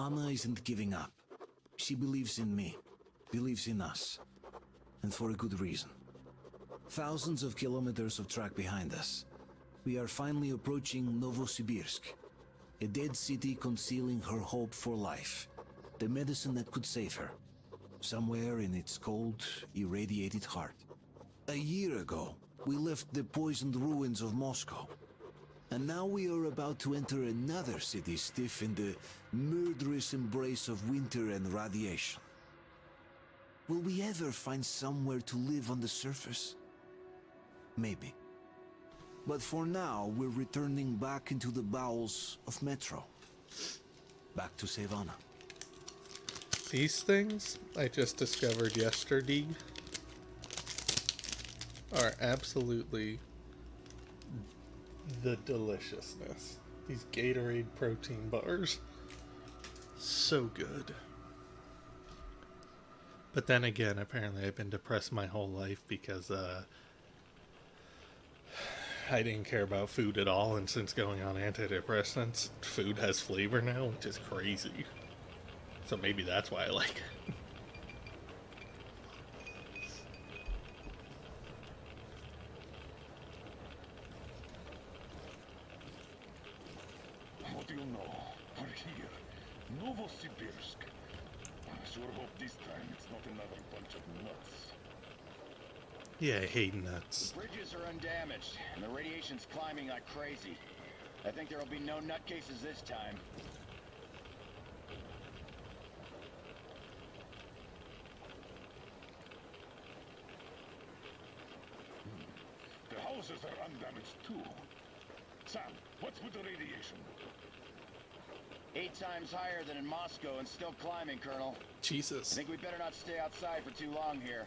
Anna isn't giving up. She believes in me, believes in us, and for a good reason. Thousands of kilometers of track behind us. We are finally approaching Novosibirsk, a dead city concealing her hope for life, the medicine that could save her, somewhere in its cold, irradiated heart. A year ago, we left the poisoned ruins of Moscow, and now we are about to enter another city stiff in the murderous embrace of winter and radiation. Will we ever find somewhere to live on the surface? Maybe. But for now, we're returning back into the bowels of Metro. Back to save Anna. These things I just discovered yesterday are absolutely the deliciousness. These Gatorade protein bars. So good. But then again, apparently I've been depressed my whole life because I didn't care about food at all, and since going on antidepressants, food has flavor now, which is crazy. So maybe that's why I like it. What do you know? We're here. Novosibirsk. I sure hope this time it's not another bunch of nuts. Yeah, I hate nuts. The bridges are undamaged, and the radiation's climbing like crazy. I think there'll be no nutcases this time. The houses are undamaged too. Sam, what's with the radiation? 8 times higher than in Moscow and still climbing, Colonel. I Jesus. think we better not stay outside for too long here.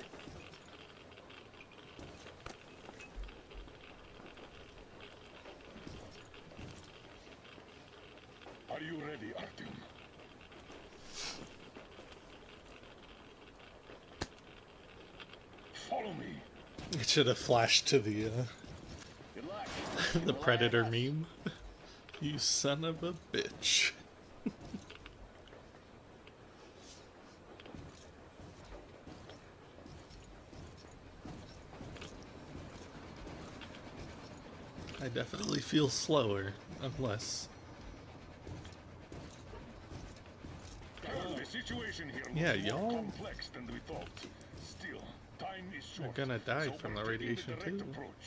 Are you ready, Artyom? Follow me. It should have flashed to the Good luck. the Rely on Predator us. meme. You son of a bitch. I definitely feel slower, unless... The situation here Yeah, looks more y'all- complex than we thought. Still, time is short. gonna die so from we're the taking radiation, direct too. approach.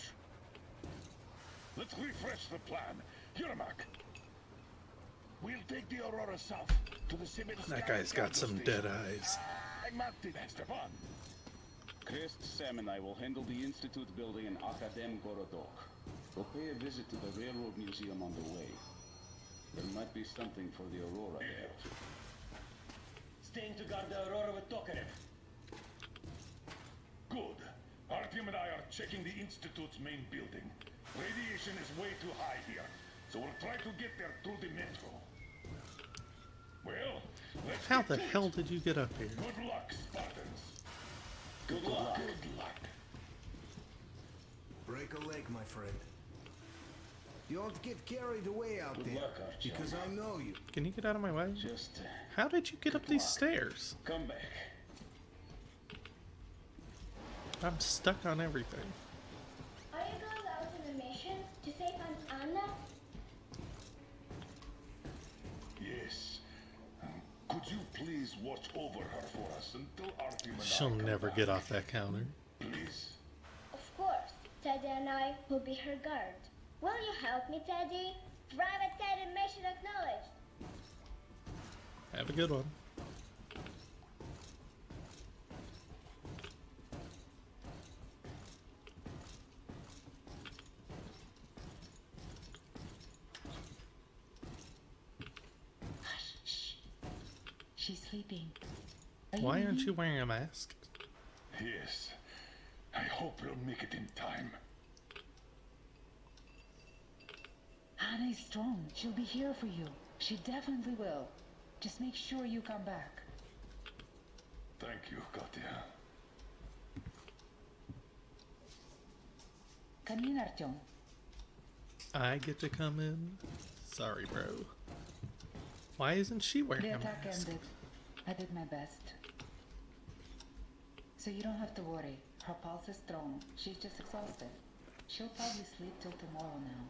Let's refresh the plan. Yermak. We'll take the Aurora south to the Sibirsk. That guy's got some dead eyes. I marked it, Stepan. Krist, Sam, and I will handle the Institute building in Akadem Gorodok. We'll pay a visit to the Railroad Museum on the way. There might be something for the Aurora there. Staying to guard the Aurora with Tokarev. Good. Artyom and I are checking the Institute's main building. Radiation is way too high here, so we'll try to get there through the metro. Well, let's How get the to hell it. did you get up here? Good luck, Spartans. Good luck. Good luck. Break a leg, my friend. You don't get carried away out Good there, luck, Artyom. because I know you. Can you get out of my way? Just How did you get up these stairs? come back. I'm stuck on everything. Are you going out on a mission to save Aunt Anna? Yes. Could you please watch over her for us until Artyom and I She'll come never back? get off that counter. Please. Of course. Teddy and I will be her guard. Will you help me, Teddy? Private Teddy mission acknowledged. Have a good one. Hush, shh. She's sleeping. Are Why aren't ready? you wearing a mask? Yes. I hope we'll make it in time. Anna is strong. She'll be here for you. She definitely will. Just make sure you come back. Thank you, Katya. Come in, Artyom. I get to come in? Sorry, bro. Why isn't she wearing The a attack mask? ended. I did my best. So you don't have to worry. Her pulse is strong. She's just exhausted. She'll probably sleep till tomorrow now.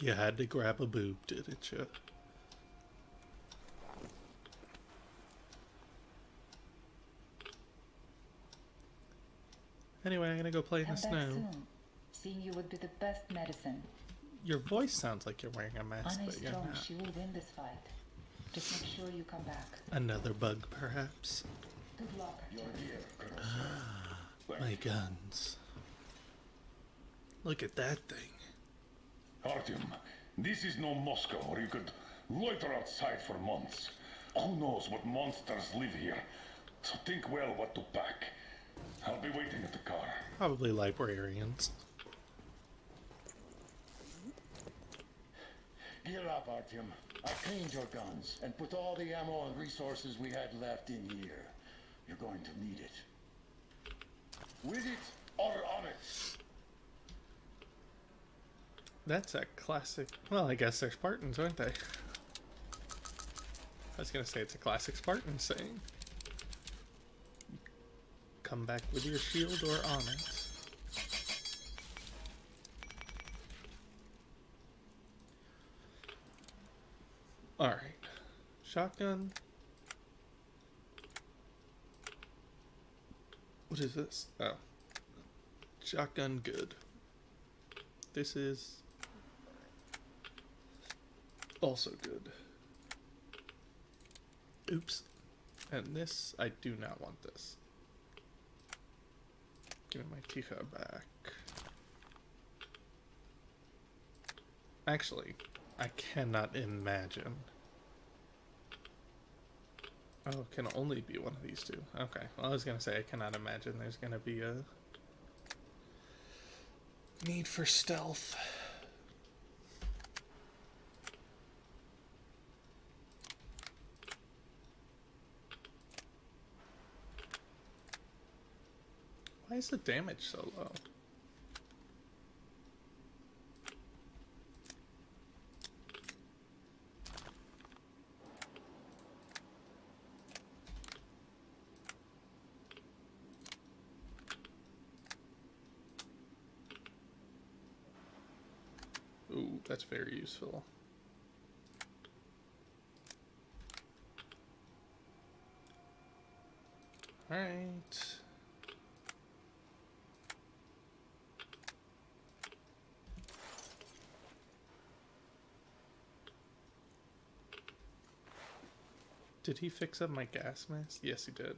You had to grab a boob, didn't you? Anyway, I'm gonna go play in Come the back snow. soon. Seeing you would be the best medicine. Your voice sounds like you're wearing a mask, Anna is but you're strong. not. She will win this fight. Just make sure you come back. Another bug, perhaps. Good luck. Your gear, Colonel. My guns. Look at that thing. Artyom, this is no Moscow where you could loiter outside for months. Who knows what monsters live here? So think well what to pack. I'll be waiting at the car. Probably librarians. Gear up, Artyom. I cleaned your guns and put all the ammo and resources we had left in here. You're going to need it. With it or on it? That's a classic. Well, I guess they're Spartans, aren't they? I was gonna say it's a classic Spartan saying. Come back with your shield or on it. Alright. Shotgun. What is this? Oh. Shotgun good. This is also good. Oops. And this, I do not want this. Give me my Tifa back. Actually, I cannot imagine. Oh, it can only be one of these two. Okay. Well, I was gonna say I cannot imagine there's gonna be a need for stealth. Why is the damage so low? Ooh, that's very useful. All right. Did he fix up my gas mask? Yes, he did.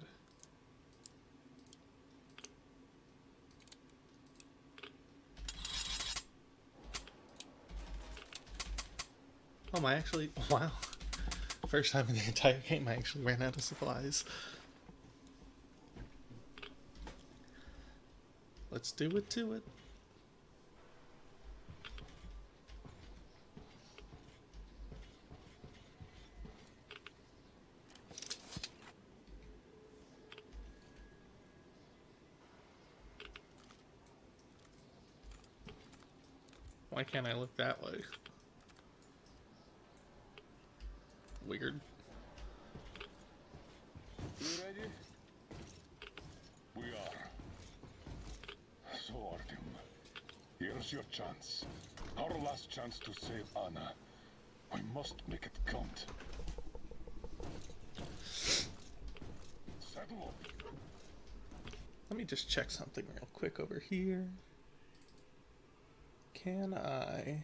Oh, I actually, wow. First time in the entire game I actually ran out of supplies. Let's do it to it. Why can't I look that way? Weird. You ready? We are. So, Artyom, here's your chance. Our last chance to save Anna. We must make it count. Saddle up. Let me just check something real quick over here. Can I...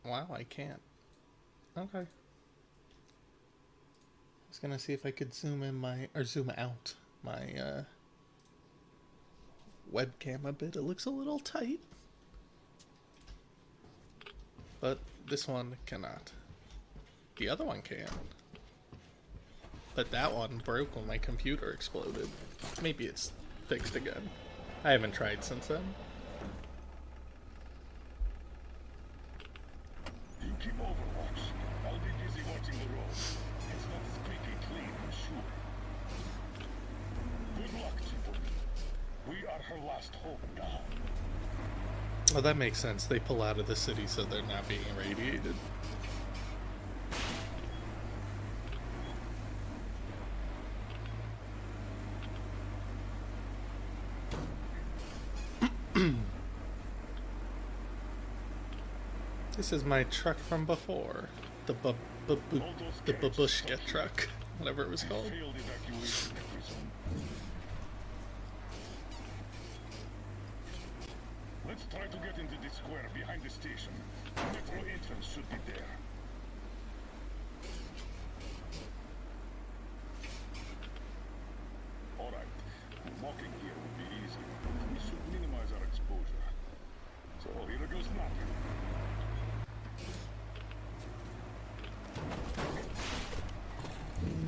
Wow, I can't. Okay. I was gonna see if I could zoom in my, or zoom out my, webcam a bit. It looks a little tight. But this one cannot. The other one can. But that one broke when my computer exploded. Maybe it's fixed again. I haven't tried since then. You keep over, her last hope now. Well, that makes sense. They pull out of the city so they're not being irradiated. This is my truck from before. The babushka truck. Whatever it was called. Failed evacuation zone. Let's try to get into the square behind the station. The metro entrance should be there. Alright, walking here would be easy. We should minimize our exposure. So here goes nothing.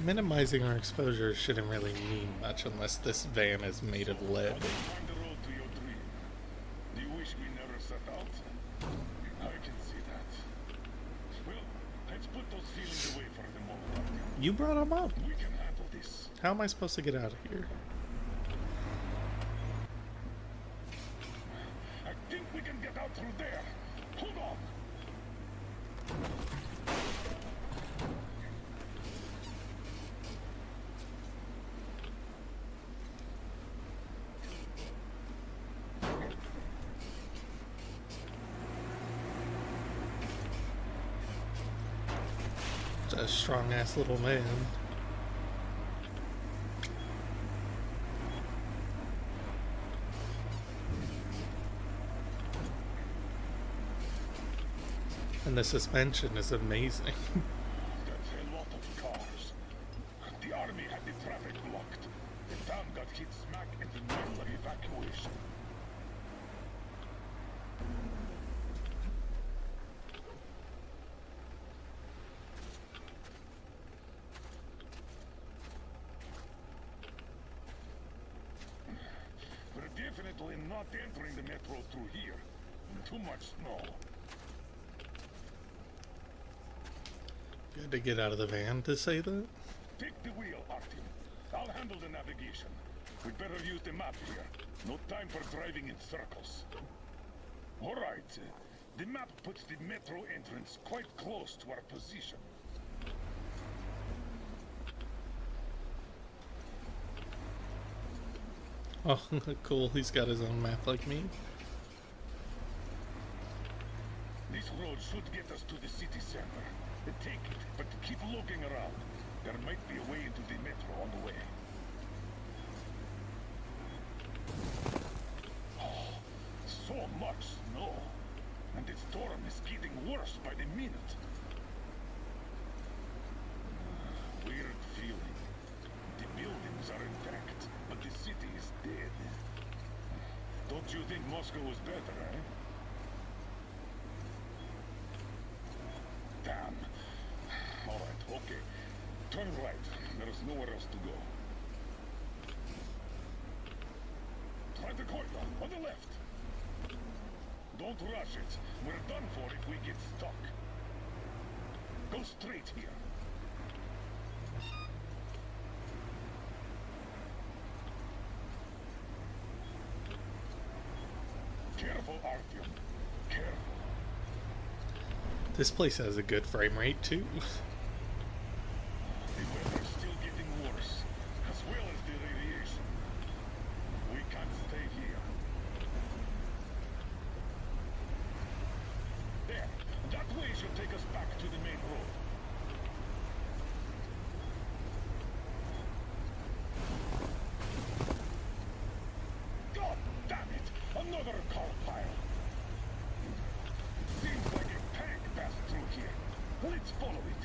Minimizing our exposure shouldn't really mean much unless this van is made of lead. Find the road to your dream. Do you wish we never set out? I can see that. Well, let's put those feelings away for the moment. You brought him up. We can handle this. How am I supposed to get out of here? I think we can get out through there. Hold on. A strong ass little man. And the suspension is amazing. That's a lot of cars. The army had the traffic blocked. The town got hit smack in the middle of evacuation. We're definitely not entering the metro through here. Too much snow. Good to get out of the van to say that. Take the wheel, Artyom. I'll handle the navigation. We'd better use the map here. No time for driving in circles. All right. The map puts the metro entrance quite close to our position. Oh, cool. He's got his own map like me. This road should get us to the city center. Take it, but keep looking around. There might be a way into the metro on the way. Oh, so much snow. And the storm is getting worse by the minute. Weird feeling. The buildings are intact, but the city is dead. Don't you think Moscow was better, eh? Damn. Alright, okay. Turn right. There is nowhere else to go. Try the corridor on the left. Don't rush it. We're done for if we get stuck. Go straight here. Careful, Artyom. Careful. This place has a good frame rate too. The weather's still getting worse, as well as the radiation. We can't stay here. There, that way should take us back to the main road. God damn it! Another car pile! Seems like a tank passed through here. Let's follow it.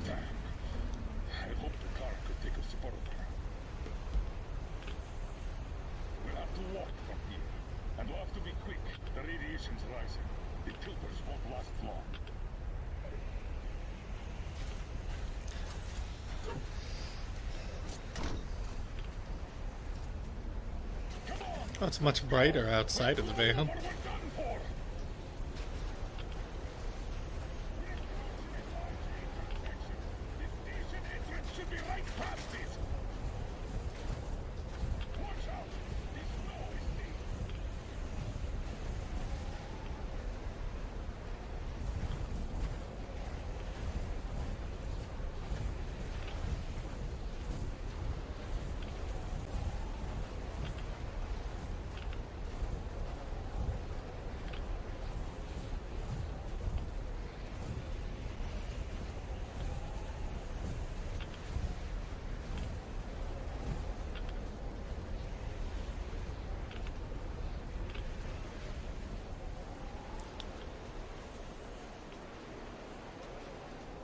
Damn. I hope the car could take us further. We'll have to walk from here. And we'll have to be quick. The radiation's rising. The tilters won't last long. Come on! Oh, it's much brighter outside of the van. What are we done for? The station entrance should be right past it. Watch out! This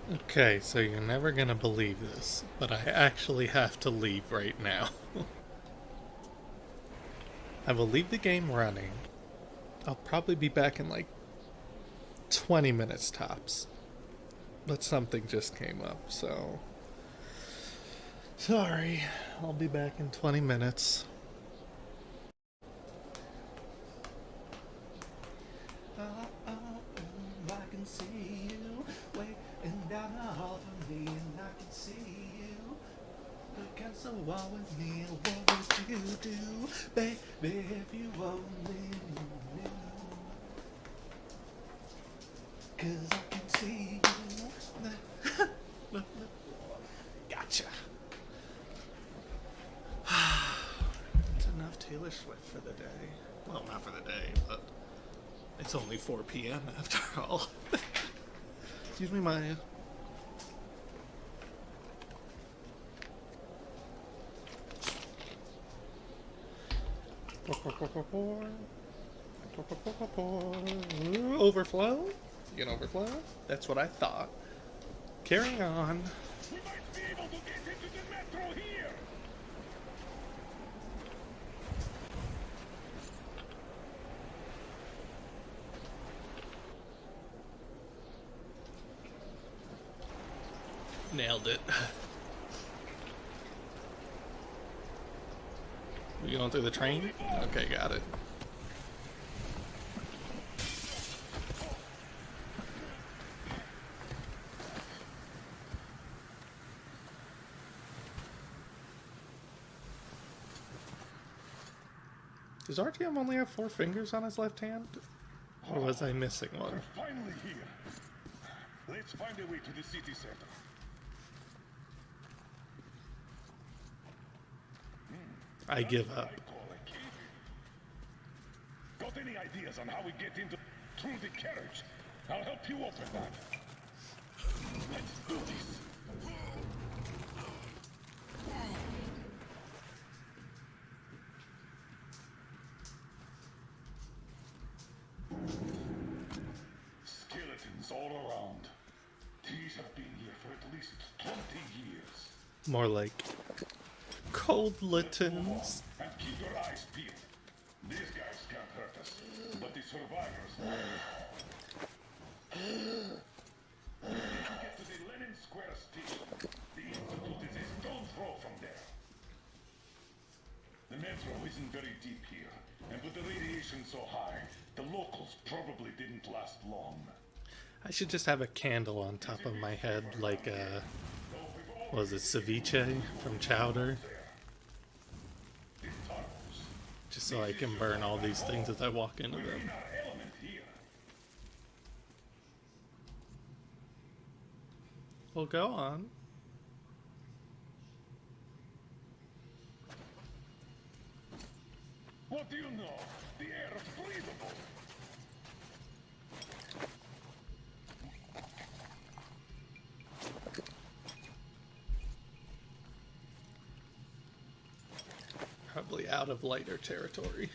Okay, so you're never gonna believe this, but I actually have to leave right now. I will leave the game running. I'll probably be back in like 20 minutes tops. But something just came up, so. Sorry. I'll be back in 20 minutes. I can see you waiting down the hall for me, and I can see you against the wall with me. And what would you do, baby, if you only knew? 'Cause I can see you. Gotcha. It's enough Taylor Swift for the day. Well, not for the day, but it's only 4 p.m. after all. Excuse me, Maya. Overflow? You can overflow? That's what I thought. Carrying on. We might be able to get into the metro here! Nailed it. We going through the train? Okay, got it. Does RTM only have 4 fingers on his left hand? Or was I missing one? We're finally here. Let's find a way to the city center. I give up. I call a cave. Got any ideas on how we get into through the carriage? I'll help you open that. Let's do this. Skeletons all around. These have been here for at least 20 years. More like cold-litons. And keep your eyes peeled. These guys can't hurt us, but the survivors will. If you get to the Lenin Square station, the Institute is a stone's throw from there. The metro isn't very deep here, and with the radiation so high, the locals probably didn't last long. I should just have a candle on top of my head like what was it, ceviche from Chowder? The tunnels. Just so I can burn all these things as I walk into We're them. in our element here. Well, go on. What do you know? The air is breathable. Probably out of lighter territory.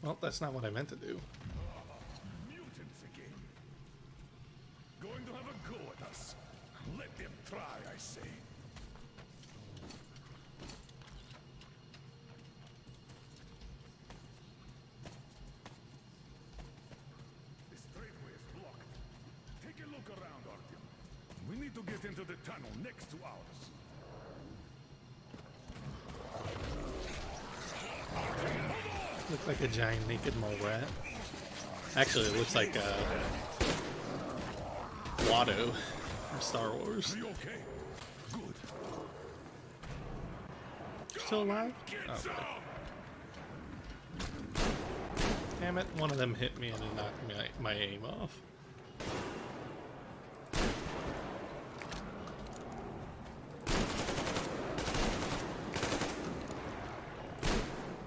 Well, that's not what I meant to do. Mutants again. Going to have a go at us. Let them try, I say. The straightway is blocked. Take a look around, Artyom. We need to get into the tunnel next to ours. Looks like a giant naked mole rat. Actually, it looks like Watto from Star Wars. Are you okay? Good. Still alive? Get Okay. some! Damn it, one of them hit me and it knocked my aim off.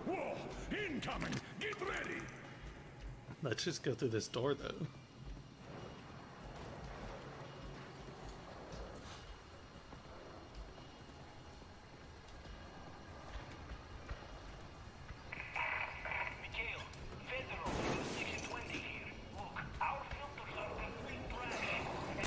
Whoa! Incoming! Get ready! Let's just go through this door though. Mikhail, Fedorov, Section 20 here. Look, our filters are complete trash, and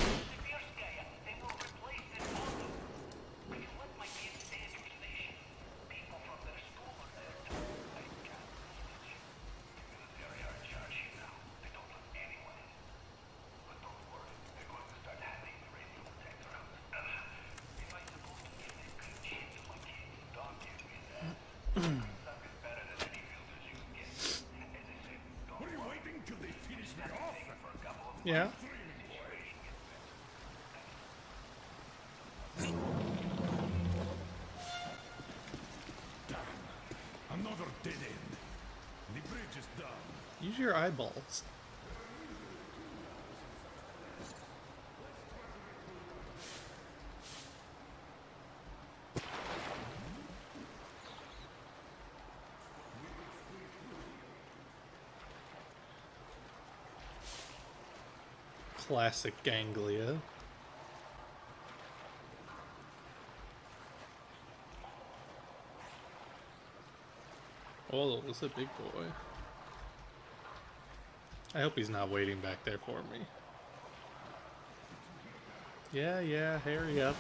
Yeah. Another dead end. The bridge is down. Use your eyeballs. Classic ganglia. Oh, it's a big boy. I hope he's not waiting back there for me. Yeah, hurry up.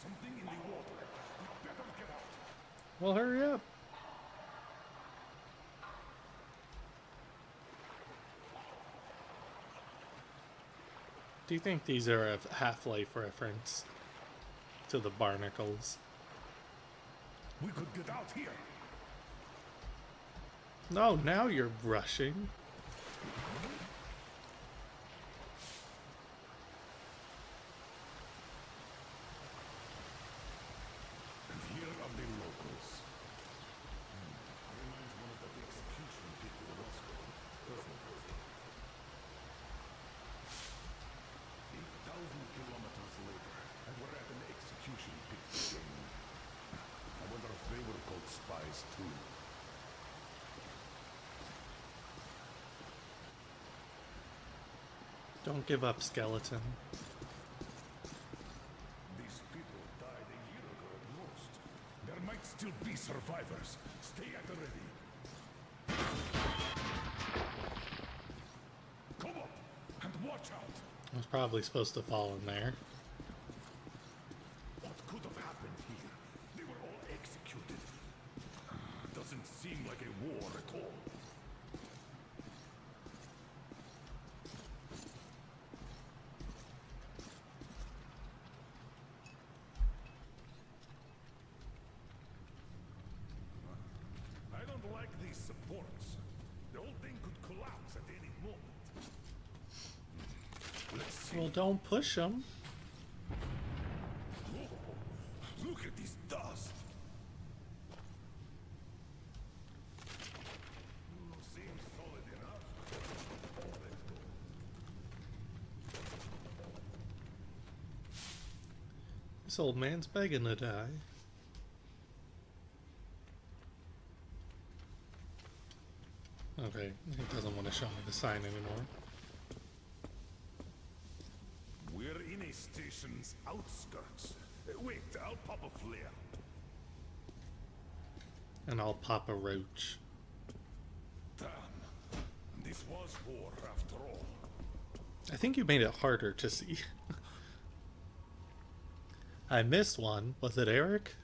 Something in the water. We better get out. Well, hurry up. Do you think these are a Half-Life reference to the barnacles? We could get out here. No, now you're rushing. And here are the locals. Reminds one of the execution people of Moscow, doesn't it? 8,000 kilometers later, and we're at an execution pit again. I wonder if they were called spies too. Don't give up, skeleton. These people died a year ago at most. There might still be survivors. Stay at the ready. Come up and watch out. I was probably supposed to fall in there. What could have happened here? They were all executed. Doesn't seem like a war at all. I don't like these supports. The whole thing could collapse at any moment. Let's see. Well, don't push them. Oh, look at this dust. Seems solid enough. Let's go. This old man's begging to die. Okay, he doesn't want to show me the sign anymore. We're in a station's outskirts. Wait, I'll pop a flare. And I'll pop a roach. Damn. This was war after all. I think you made it harder to see. I missed one. Was it Eric?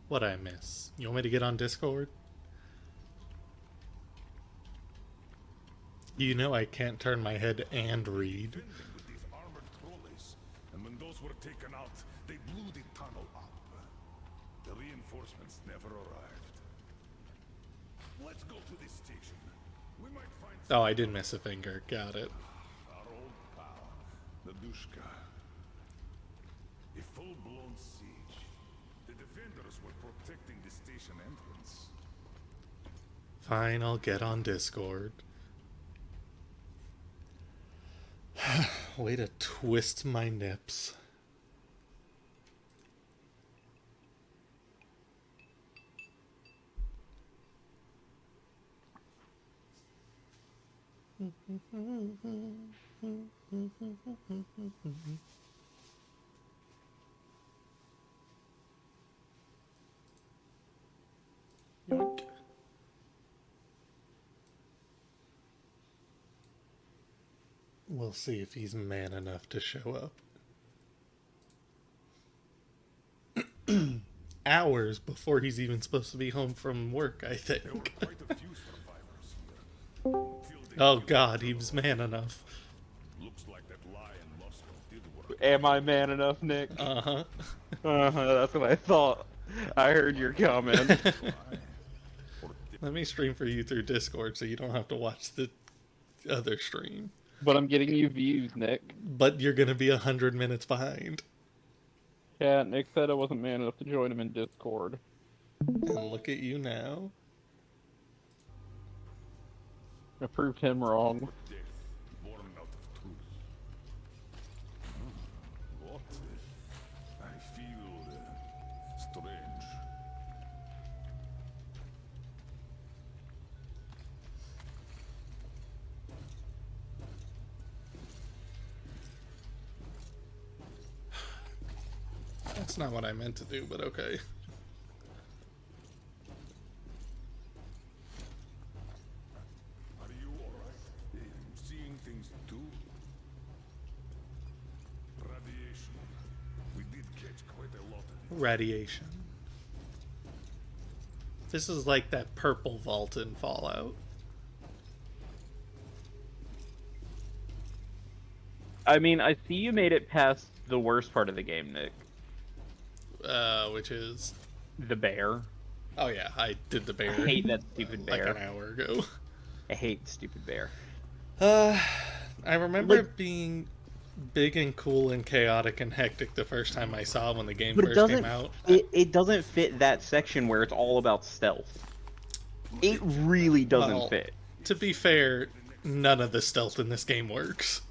What'd I miss? You want me to get on Discord? You know I can't turn my head and read. Defending with these armored trolleys, and when those were taken out, they blew the tunnel up. The reinforcements never arrived. Let's go to this station. We might find Oh, I did miss a finger. Got it. our old pal, Nadushka. A full-blown siege. The defenders were protecting the station entrance. Fine, I'll get on Discord. Way to twist my nips. Yoink. We'll see if he's man enough to show up. Hours before he's even supposed to be home from work, I There were think. quite a few survivors. Oh god, he was man enough. Looks like that lie in Moscow did work. Am I man enough, Nick? Uh-huh. That's what I thought. I heard your comment. Let me stream for you through Discord so you don't have to watch the other stream. But I'm getting you views, Nick. But you're gonna be 100 minutes behind. Yeah, Nick said I wasn't man enough to join him in Discord. And look at you now. I proved him wrong. Death, born out of truth. What? I feel strange. That's not what I meant to do, but okay. Are you alright? Seeing things too? Radiation. We did catch quite a lot of it. Radiation. This is like that purple vault in Fallout. I mean, I see you made it past the worst part of the game, Nick. Which is... The bear. Oh yeah, I did the bear. I hate that stupid bear. Like an hour ago. I hate stupid bear. I remember it being big and cool and chaotic and hectic the first time I saw it when the game But it first doesn't. came out. It doesn't fit that section where it's all about stealth. It really doesn't Well, fit. To be fair, none of the stealth in this game works.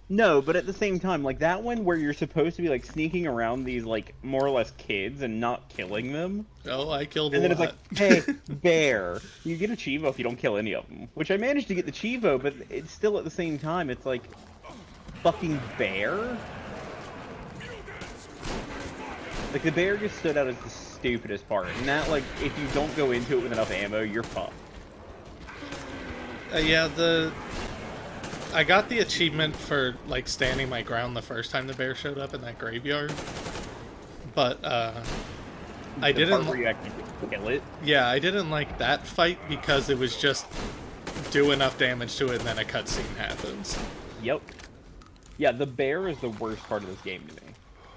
No, but at the same time, like that one where you're supposed to be like sneaking around these like more or less kids and not killing them. Oh, I killed And a then lot. it's like, hey, bear, you get a Chivo if you don't kill any of them. Which I managed to get the Chivo, but it's still at the same time, it's like, fucking bear? Like, the bear just stood out as the stupidest part. And that, like, if you don't go into it with enough ammo, you're fucked. Yeah, I got the achievement for, like, standing my ground the first time the bear showed up in that graveyard. But, I The didn't... part where you actually kill it. Yeah, I didn't like that fight because it was just do enough damage to it and then a cutscene happens. Yep. Yeah, the bear is the worst part of this game to me.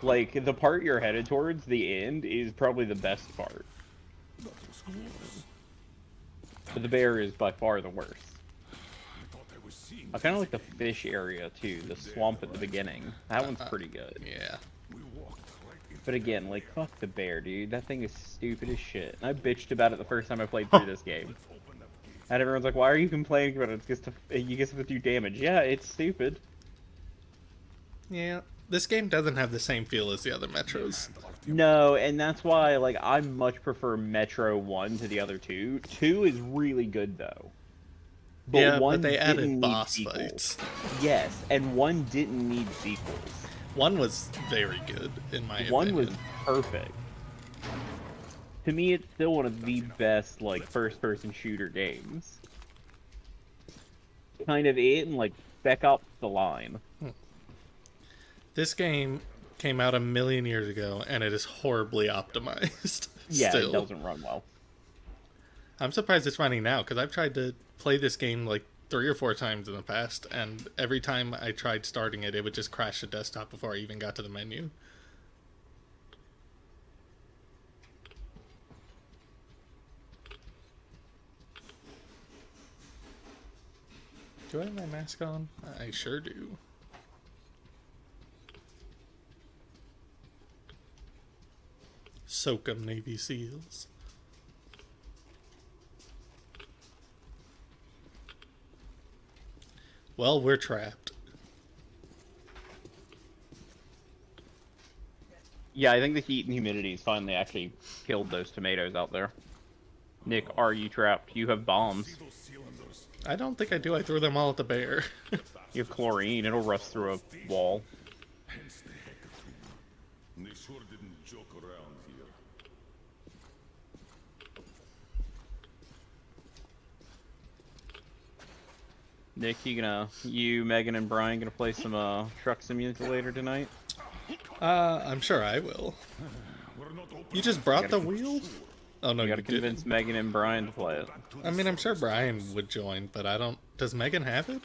Like, the part you're headed towards, the end, is probably the best part. But the bear is by far the worst. I kind of like the fish area, too. The swamp at the beginning. That one's pretty good. Yeah. But again, like, fuck the bear, dude. That thing is stupid as shit. And I bitched about it the first time I played through this game. And everyone's like, why are you complaining about it? It's just you get to do damage. Yeah, it's stupid. Yeah. This game doesn't have the same feel as the other Metros. No, and that's why, like, I much prefer Metro 1 to the other two. 2 is really good, though. But Yeah, one but they didn't added need boss sequels. fights. Yes, and 1 didn't need sequels. One was very good, in my One opinion. was perfect. To me, it's still one of the best, like, first-person shooter games. Kind of it, and, like, Spec Ops The Line. This game came out 1,000,000 years ago, and it is horribly optimized. Yeah, Still. it doesn't run well. I'm surprised it's running now, because I've tried to play this game like 3 or 4 times in the past, and every time I tried starting it, it would just crash the desktop before I even got to the menu. Do I have my mask on? I sure do. Soak 'em, Navy SEALs. Well, we're trapped. Yeah, I think the heat and humidity has finally actually killed those tomatoes out there. Nick, are you trapped? You have bombs. I don't think I do. I threw them all at the bear. You have chlorine. It'll rust through a wall. They sure didn't joke around here. Nick, you, Megan, and Brian gonna play some Truck Simulator tonight? I'm sure I will. You just brought the wheels? Oh no, You you gotta didn't. convince Megan and Brian to play it. I mean, I'm sure Brian would join, but I don't Does Megan have it?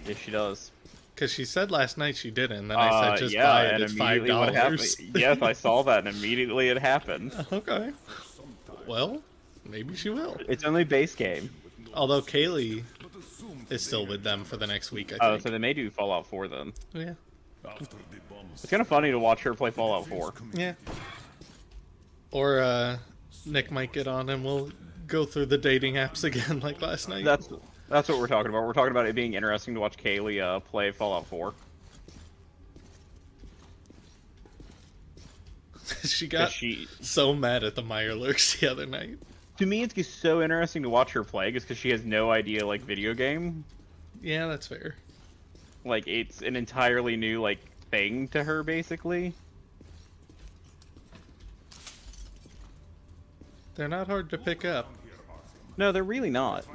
Yes, she does. Because she said last night she didn't, and then I said just yeah, buy it. and It's immediately what happened? $5. Yes, I saw that, and immediately it happened. Okay. Well, maybe she will. It's only base game. Although Kaylee is still with them for the next week, I Oh, think. so they may do Fallout 4 then. Yeah. It's kind of funny to watch her play Fallout 4. Yeah. Or Nick might get on and we'll go through the dating apps again like last night. That's what we're talking about. We're talking about it being interesting to watch Kaylee play Fallout 4. She got so mad at the Mirelurks the other night. To me, it's just so interesting to watch her play, just because she has no idea, like, video game. Yeah, that's fair. Like, it's an entirely new, like, thing to her, basically. They're not hard to pick up. No, they're really not.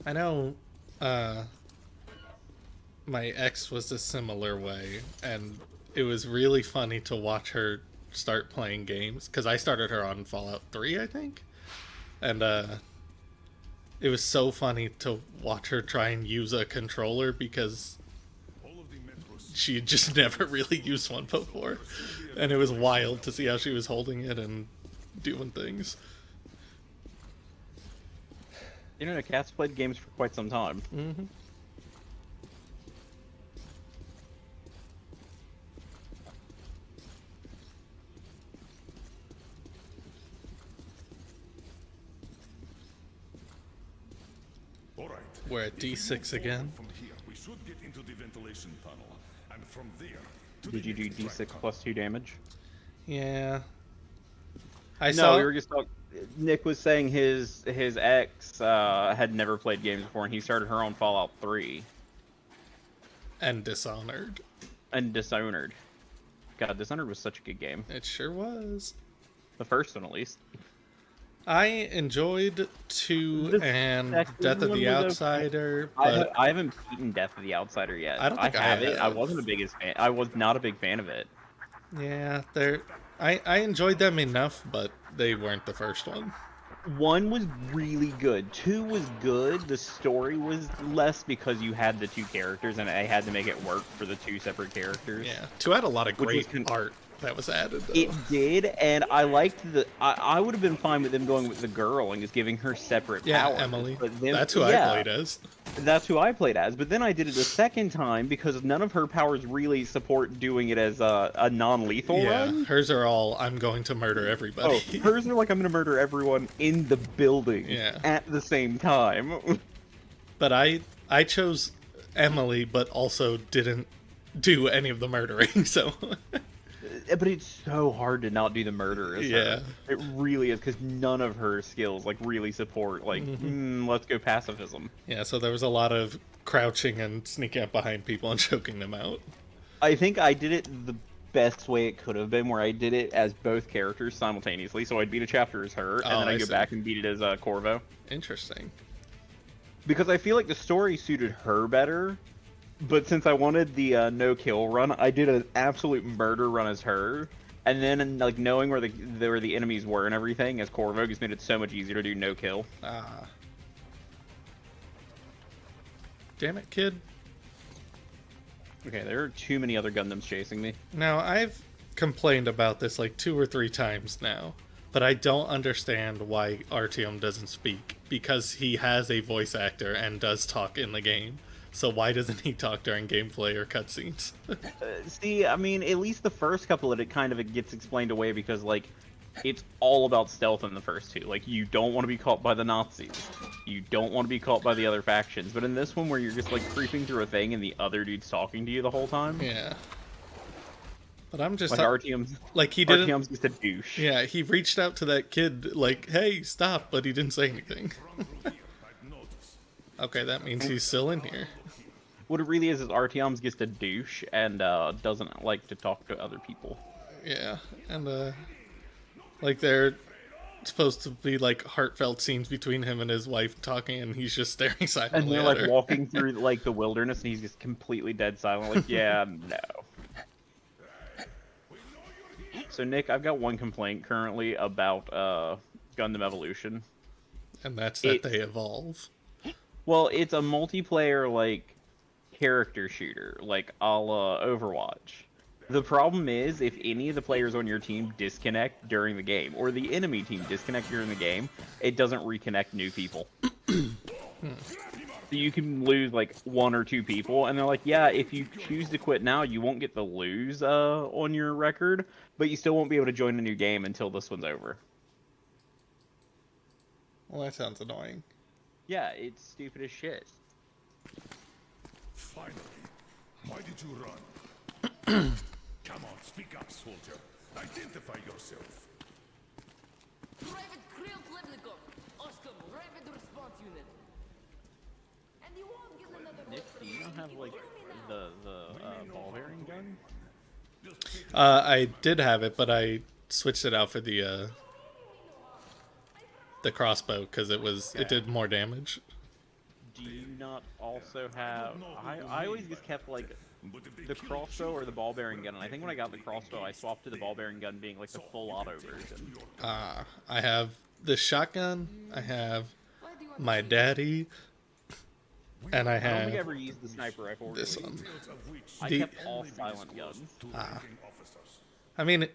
I know my ex was a similar way, and it was really funny to watch her start playing games, because I started her on Fallout 3, I think, and it was so funny to watch her try and use a controller, because she had just never really used one before, and it was wild to see how she was holding it and doing things. You know, Cat's played games for quite some time. Mm-hmm. All right. We're at D6 again. From here, we should get into the ventilation tunnel, and from there to Did you do D6 plus 2 damage? Yeah. No, we were just talking. Nick was saying his ex had never played games before, and he started her on Fallout 3. And Dishonored. And Dishonored. God, Dishonored was such a good game. It sure was. The first one, at least. I enjoyed 2 and Death of the Outsider, Okay. but I haven't beaten Death of the Outsider yet. I don't think I have it. I have. wasn't the biggest fan. I was not a big fan of it. yeah, I enjoyed them enough, but they weren't the first one. 1 was really good. 2 was good. The story was less because you had the 2 characters, and I had to make it work for the 2 separate characters. Yeah, 2 had a lot of Which great was art that was added, though. It did, and I liked I would have been fine with them going with the girl and just giving her separate powers. Emily. But then, That's who I played as. That's who I played as, but then I did it a second time because none of her powers really support doing it as a non-lethal run. Hers are all, I'm going to murder everybody. Oh, hers are like, I'm gonna murder everyone in the building at the same time. But I chose Emily, but also didn't do any of the murdering, so... But it's so hard to not do the murder as her. It really is, because none of her skills like really support like let's go pacifism. Yeah, so there was a lot of crouching and sneaking up behind people and choking them out. I think I did it the best way it could have been, where I did it as both characters simultaneously. So I'd beat a chapter as her, and then I go back and beat it as Corvo. Interesting. Because I feel like the story suited her better. But since I wanted the no-kill run, I did an absolute murder run as her. And then, like, knowing where the enemies were and everything as Corvo just made it so much easier to do no-kill. Ah. Damn it, kid. Okay, there are too many other Gundams chasing me. Now, I've complained about this like 2 or 3 times now. But I don't understand why Artyom doesn't speak. Because he has a voice actor and does talk in the game. So why doesn't he talk during gameplay or cutscenes? See, I mean, at least the first couple of it kind of gets explained away because, like, it's all about stealth in the first 2. Like, you don't want to be caught by the Nazis. You don't want to be caught by the other factions. But in this one, where you're just, like, creeping through a thing and the other dude's talking to you the whole time... Yeah. But I'm just... Like, Artyom's... Like, he didn't... Artyom's just a douche. Yeah, he reached out to that kid, like, hey, stop, but he didn't say anything. Okay, that means he's still in here. What it really is Artyom's just a douche and doesn't like to talk to other people. Yeah, and like they're supposed to be like heartfelt scenes between him and his wife talking, and he's just staring silently and they're at like her. walking through like the wilderness, and he's just completely dead silent. Like, yeah, no. So Nick, I've got one complaint currently about Gundam Evolution. And that's that they evolve. Well, it's a multiplayer, like, character shooter, like a la Overwatch. The problem is, if any of the players on your team disconnect during the game, or the enemy team disconnect during the game, it doesn't reconnect new people. So you can lose, like, 1 or 2 people, and they're like, yeah, if you choose to quit now, you won't get the lose on your record, but you still won't be able to join a new game until this one's over. Well, that sounds annoying. Yeah, it's stupid as shit. Finally, why did you run? Come on, speak up, soldier. Identify yourself. Private Kirill Plevnikov, Oscar, Rapid Response Unit. And you won't get another Nick, do you not have, like, the ball bearing gun? I did have it, but I switched it out for the crossbow because it did more damage. Do you not also have... I always just kept, like, the crossbow or the ball bearing gun, and I think when I got the crossbow, I swapped to the ball bearing gun being, like, the full auto version. I have the shotgun, I have my daddy, and I I don't think I have ever used the sniper rifle. this Really. one. I The- kept all silent guns. I mean,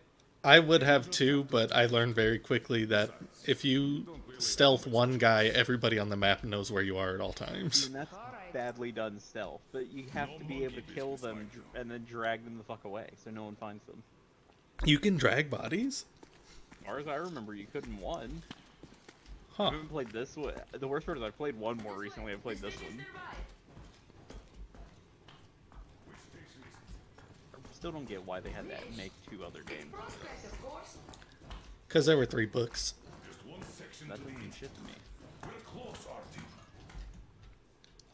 I would have too, but I learned very quickly that if you stealth one guy, everybody on the map knows where you are at all I times. mean, that's badly done stealth, but you have to be able to kill them and then drag them the fuck away so no one finds them. You can drag bodies? As far as I remember, you couldn't one. I Huh. haven't played this one. The worst part is I've played one more recently. I've played this one. I still don't get why they had to make 2 other games. Because there were 3 books. That doesn't mean shit to me.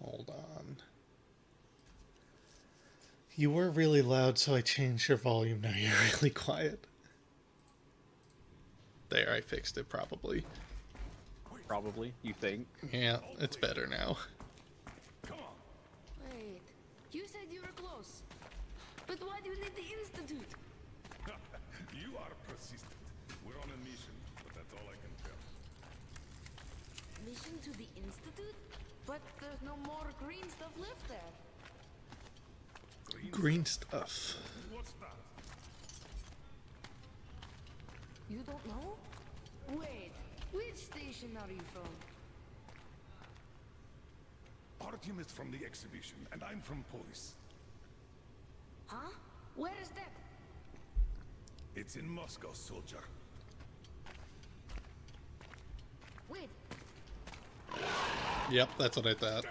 Hold on. You were really loud, so I changed your volume. Now you're really quiet. There, I fixed it probably. Probably, you think? Yeah, it's better now. Wait, you said you were close. But why do you need the Institute? You are persistent. We're on a mission, but that's all I can tell. Mission to the Institute? But there's no more green stuff left there. Green stuff. What's that? You don't know? Wait, which station are you from? Artyom is from the exhibition, and I'm from Polis. Huh? Where is that? It's in Moscow, soldier. Wait, Yep, that's what I thought.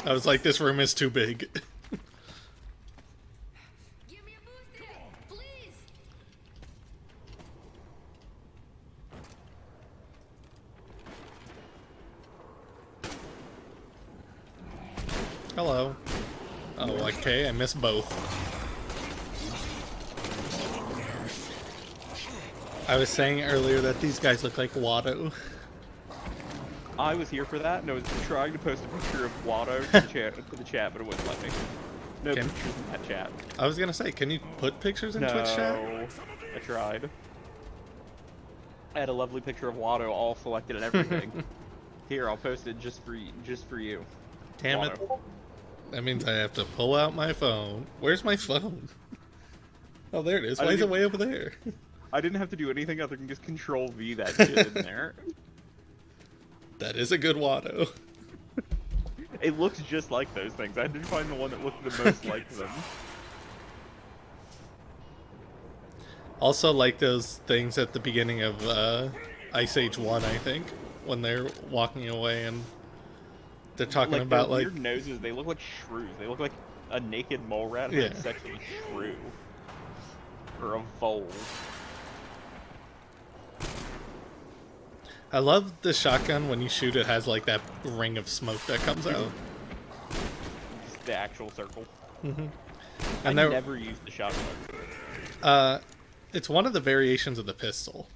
I was like, this room is too big. give me a boost here, please! Hello. Oh, okay, I missed both. I was saying earlier that these guys look like Watto. I was here for that, and I was trying to post a picture of Watto to the chat, but it wouldn't let me. No Can- pictures in that chat. I was gonna say, can you put pictures in No, Twitch chat? I tried. I had a lovely picture of Watto all selected and everything. Here, I'll post it just for you. Damn it. Watto. That means I have to pull out my phone. Where's my phone? Oh, there it is. I Why is it didn't way over there? I didn't have to do anything other than just Control V that shit in there. That is a good Watto. It looks just like those things. I had to find the one that looked the most like them. Also like those things at the beginning of Ice Age 1, I think, when they're walking away and they're talking Like about their like weird noses, they look like shrews. They look like a naked mole rat and Yeah. it's actually a shrew. Or a vole. I love the shotgun when you shoot it has like that ring of smoke that comes out. Just the actual circle. And I there, never used the shotgun. it's one of the variations of the pistol.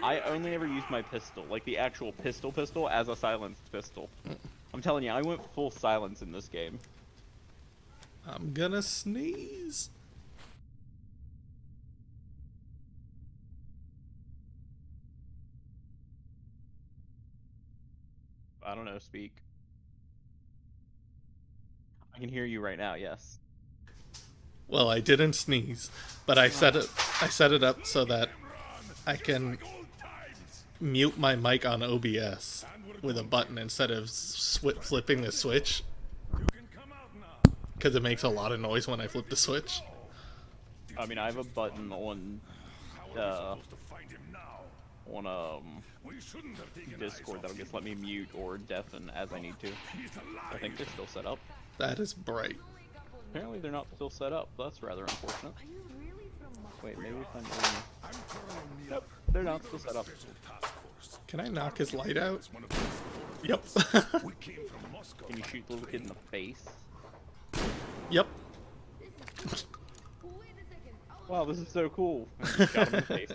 I only ever used my pistol, like the actual pistol as a silenced pistol. I'm telling you, I went full silence in this game. I'm gonna sneeze. no speak. I can hear you right now. Yes. Well, I didn't sneeze, but I set it up so that I can mute my mic on OBS with a button instead of flipping the switch, because it makes a lot of noise when I flip the switch. I mean, I have a button on Discord that'll just let me mute or deafen as I need to. I think they're still set up. That is bright. Apparently they're not still set up. That's rather unfortunate. Wait, maybe if I'm doing... Nope, they're not still set up. Can I knock his light out? Yep. Can you shoot the little kid in the face? Yep. Wow, this is so cool. And you shot him in the face.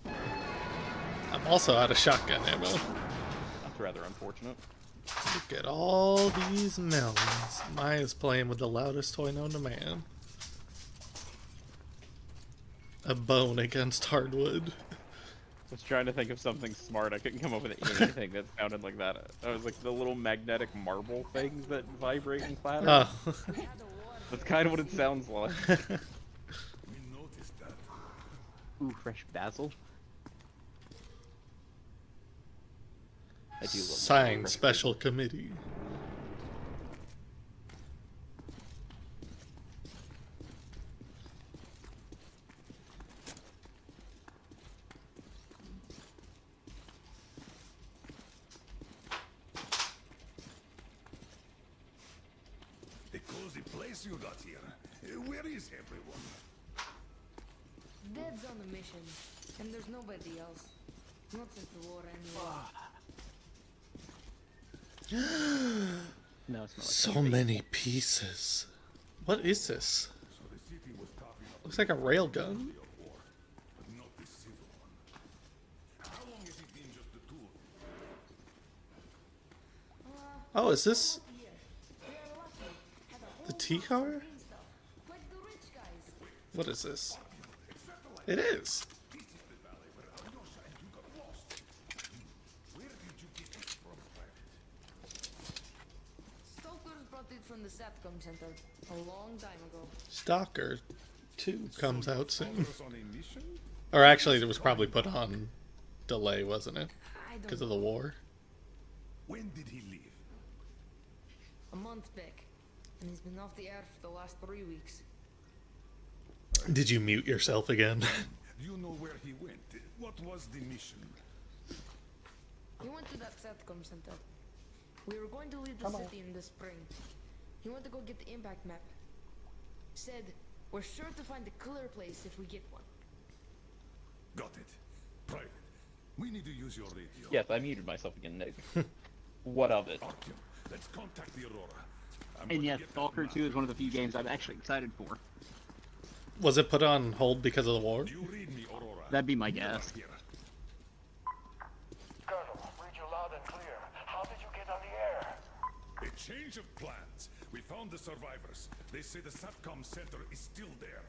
I'm also out of shotgun ammo. That's rather unfortunate. Look at all these melons. Maya's playing with the loudest toy known to man. A bone against hardwood. I was trying to think of something smart. I couldn't come up with anything that sounded like that. I was like the little magnetic marble things that vibrate and clatter. Oh. That's kind of what it sounds like. Ooh, fresh basil. I do love Signed special committee. A cozy place you got here. Where is everyone? Dad's on a mission, and there's nobody else. Not since the war, anyway. No, it's not like So many pieces. What is this? Looks like a railgun. Oh, is this the tea car? Like the rich guys. What is this? It is. Stokers brought it from the SATCOM center a long time ago. Stalker 2 comes out soon. Or actually, it was probably put on delay, wasn't it? I don't Because of the war. When did he leave? A month back, and he's been off the air for the last 3 weeks. Did you mute yourself again? Do you know where he went? What was the mission? He went to that SATCOM center. We were going to leave the city in the spring. He went to go get the impact map. Said, we're sure to find a clear place if we get one. Got it. Private. We need to use your radio. Yes, I muted myself again, Nick. What of it? Artyom, let's contact the Aurora. And yes, Stalker 2 is one of the few games I'm actually excited for. Was it put on hold because of the war? Do you read me, Aurora? That'd be my guess. Here. Colonel, read you loud and clear. How did you get on the air? A change of plans. We found the survivors. They say the SATCOM center is still there.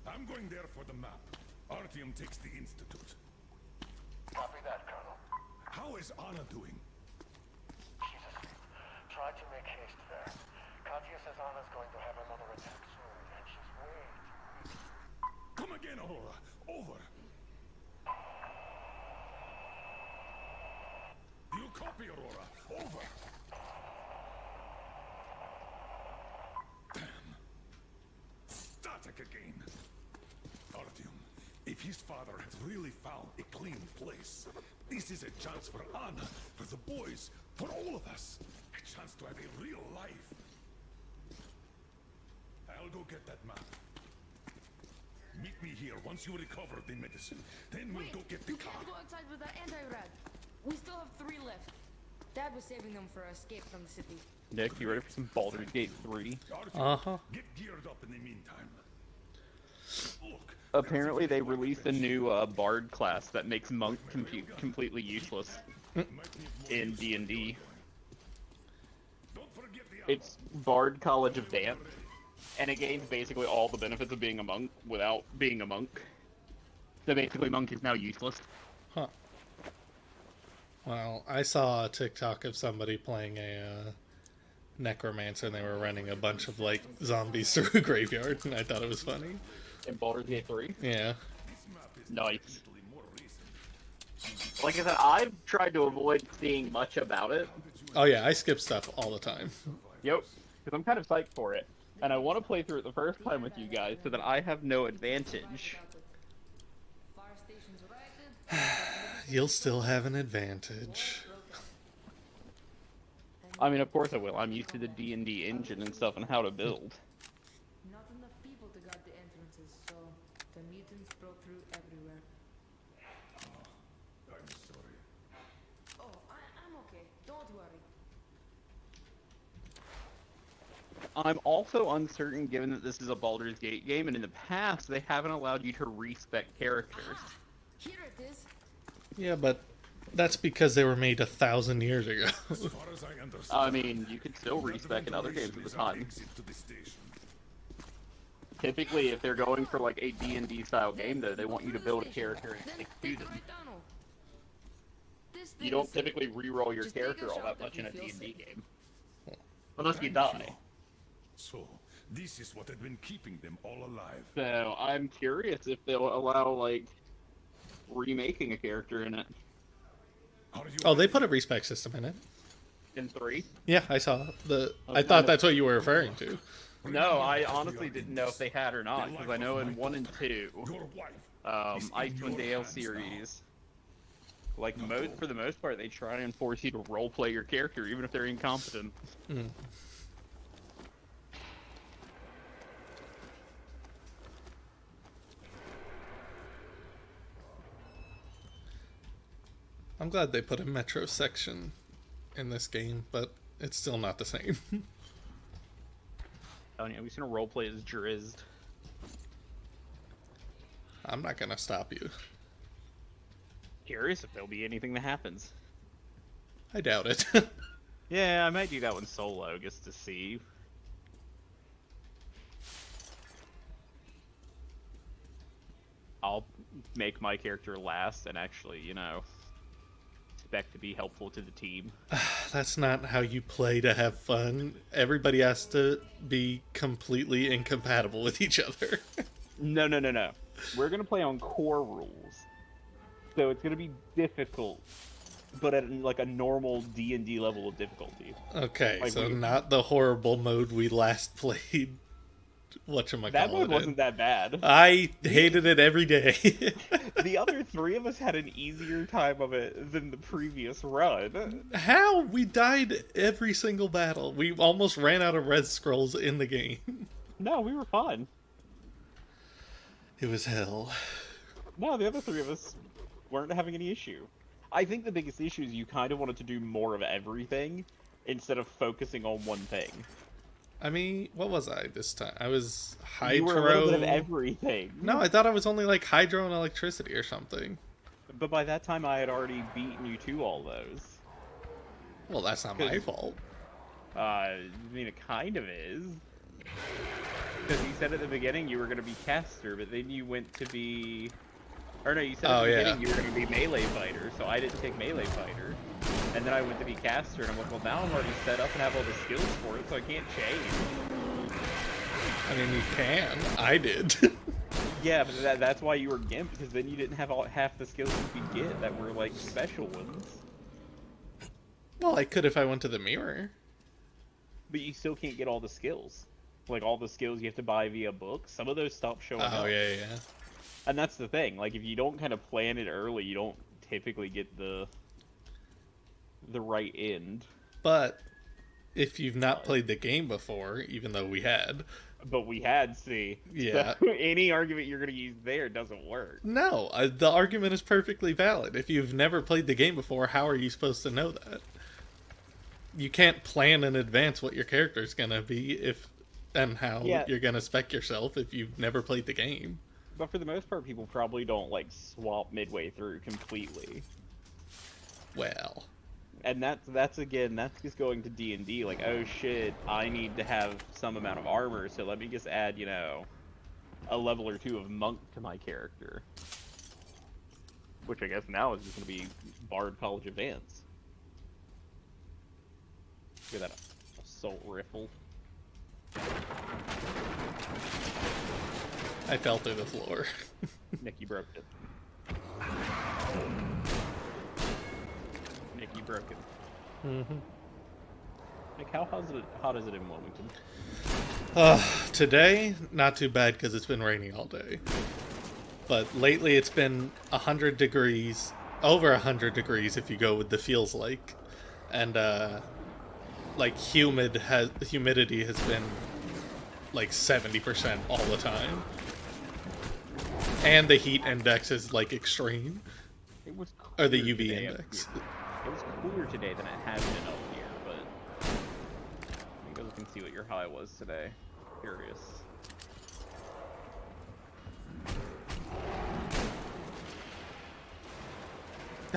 I'm going there for the map. Artyom takes the institute. Copy that, Colonel. How is Anna doing? She's asleep. Try to make haste there. Katya says Anna's going to have another attack soon, and she's way too weak. Come again, Aurora. Over. Do you copy, Aurora? Over. Damn. Static again. Artyom, if his father has really found a clean place, this is a chance for Anna, for the boys, for all of us. A chance to have a real life. I'll go get that map. Meet me here once you recover the medicine. Then we'll Wait, go get the you car. can't go outside with that anti-rad. We still have 3 left. Dad was saving them for our escape from the city. Nick, you ready for some Baldur's Gate 3? Uh-huh. Get geared up in the meantime. Look, Apparently they released a new Bard class that makes Monk completely useless in D&D. don't forget the It's Bard College of Dance, and it gains basically all the benefits of being a monk without being a monk. So basically Monk is now useless. Huh. Well, I saw a TikTok of somebody playing a necromancer, and they were running a bunch of like zombies through a graveyard, and I thought it was funny. In Baldur's Gate 3. Yeah. Nice. Like I said, I've tried to avoid seeing much about it. Oh yeah, I skip stuff all the time. Yep. Because I'm kind of psyched for it. And I want to play through it the first time with you guys so that I have no advantage. Fire station's right there. You'll still have an advantage. I mean, of course I will. I'm used to the D&D engine and stuff and how to build. Not enough people to guard the entrances, so the mutants broke through everywhere. I'm sorry. Oh, I'm okay. Don't worry. I'm also uncertain, given that this is a Baldur's Gate game, and in the past they haven't allowed you to respec characters. Here it is. Yeah, but that's because they were made 1,000 years ago. As far as I understand, I mean, you could still respec in other games at the time. exit to the station. Typically, if they're going for like a D&D style game, though, they want you to build a character and stick to Take the them. right tunnel. This You thing don't is- typically re-roll your Just take a character all shot that much if in you a feel D&D safe. game. Unless you die. So, this is what had been keeping them all alive. So, I'm curious if they'll allow, like, remaking a character in it. Are you Oh, they put a respec system in it. In 3? Yeah, I saw the. I Okay. thought that's what you were referring to. No, I honestly didn't know if they had or not, because I know in 1 and 2, your wife? Icewind Dale series, like, for the most part, they try and force you to roleplay your character, even if they're incompetent. I'm glad they put a metro section in this game, but it's still not the same. Oh yeah, we seen a roleplay as Drizzt. I'm not gonna stop you. Curious if there'll be anything that happens. I doubt it. Yeah, I might do that one solo, just to see. I'll make my character last and actually, you know, expect to be helpful to the team. That's not how you play to have fun. Everybody has to be completely incompatible with each other. No. We're gonna play on core rules, so it's gonna be difficult, but at like a normal D&D level of difficulty. Okay, Like, so we- not the horrible mode we last played. Whatchamacallit That one in. wasn't that bad. I hated it every day. The other 3 of us had an easier time of it than the previous run. How? We died every single battle. We almost ran out of red scrolls in the game. No, we were fine. It was hell. No, the other 3 of us weren't having any issue. I think the biggest issue is you kind of wanted to do more of everything instead of focusing on one thing. I mean, what was I this time? I was hydro. You were a little bit of everything. No, I thought I was only like hydro and electricity or something. But by that time, I had already beaten you to all those. Well, that's not my fault. I mean, it kind of is. Because you said at the beginning you were going to be caster, but then you went to be... Or no, you said at the beginning you were going to be melee fighter, so I didn't take melee fighter. And then I went to be caster, and I'm like, well, now I'm already set up and have all the skills for it, so I can't change. I mean, you can. I did. Yeah, but that's why you were Gimp, because then you didn't have half the skills you could get that were, like, special ones. Well, I could if I went to the mirror. But you still can't get all the skills. Like, all the skills you have to buy via books. Some of those stop showing up. Oh, yeah. And that's the thing. Like, if you don't kind of plan it early, you don't typically get the right end. But if you've not played the game before, even though we had... But we had, see. Yeah. So any argument you're going to use there doesn't work. No, the argument is perfectly valid. If you've never played the game before, how are you supposed to know that? You can't plan in advance what your character's going to be and how you're going to spec yourself if you've never played the game. But for the most part, people probably don't, like, swap midway through completely. Well... And that's just going to D&D, like, oh shit, I need to have some amount of armor, so let me just add, you know, a level or 2 of monk to my character. Which I guess now is just going to be Bard College Advance. Look at that assault rifle. I fell through the floor. Nick, you broke it. Nick, you broke it. Mm-hmm. Nick, how hot is it in Wilmington? Today, not too bad because it's been raining all day. But lately it's been 100 degrees, over 100 degrees if you go with the feels like. And, like, humidity has been, like, 70% all the time. And the heat index is, like, extreme. It was Or the cooler UV today index. up here. It was cooler today than it has been up here, but... Let me go look and see what your high was today. Curious.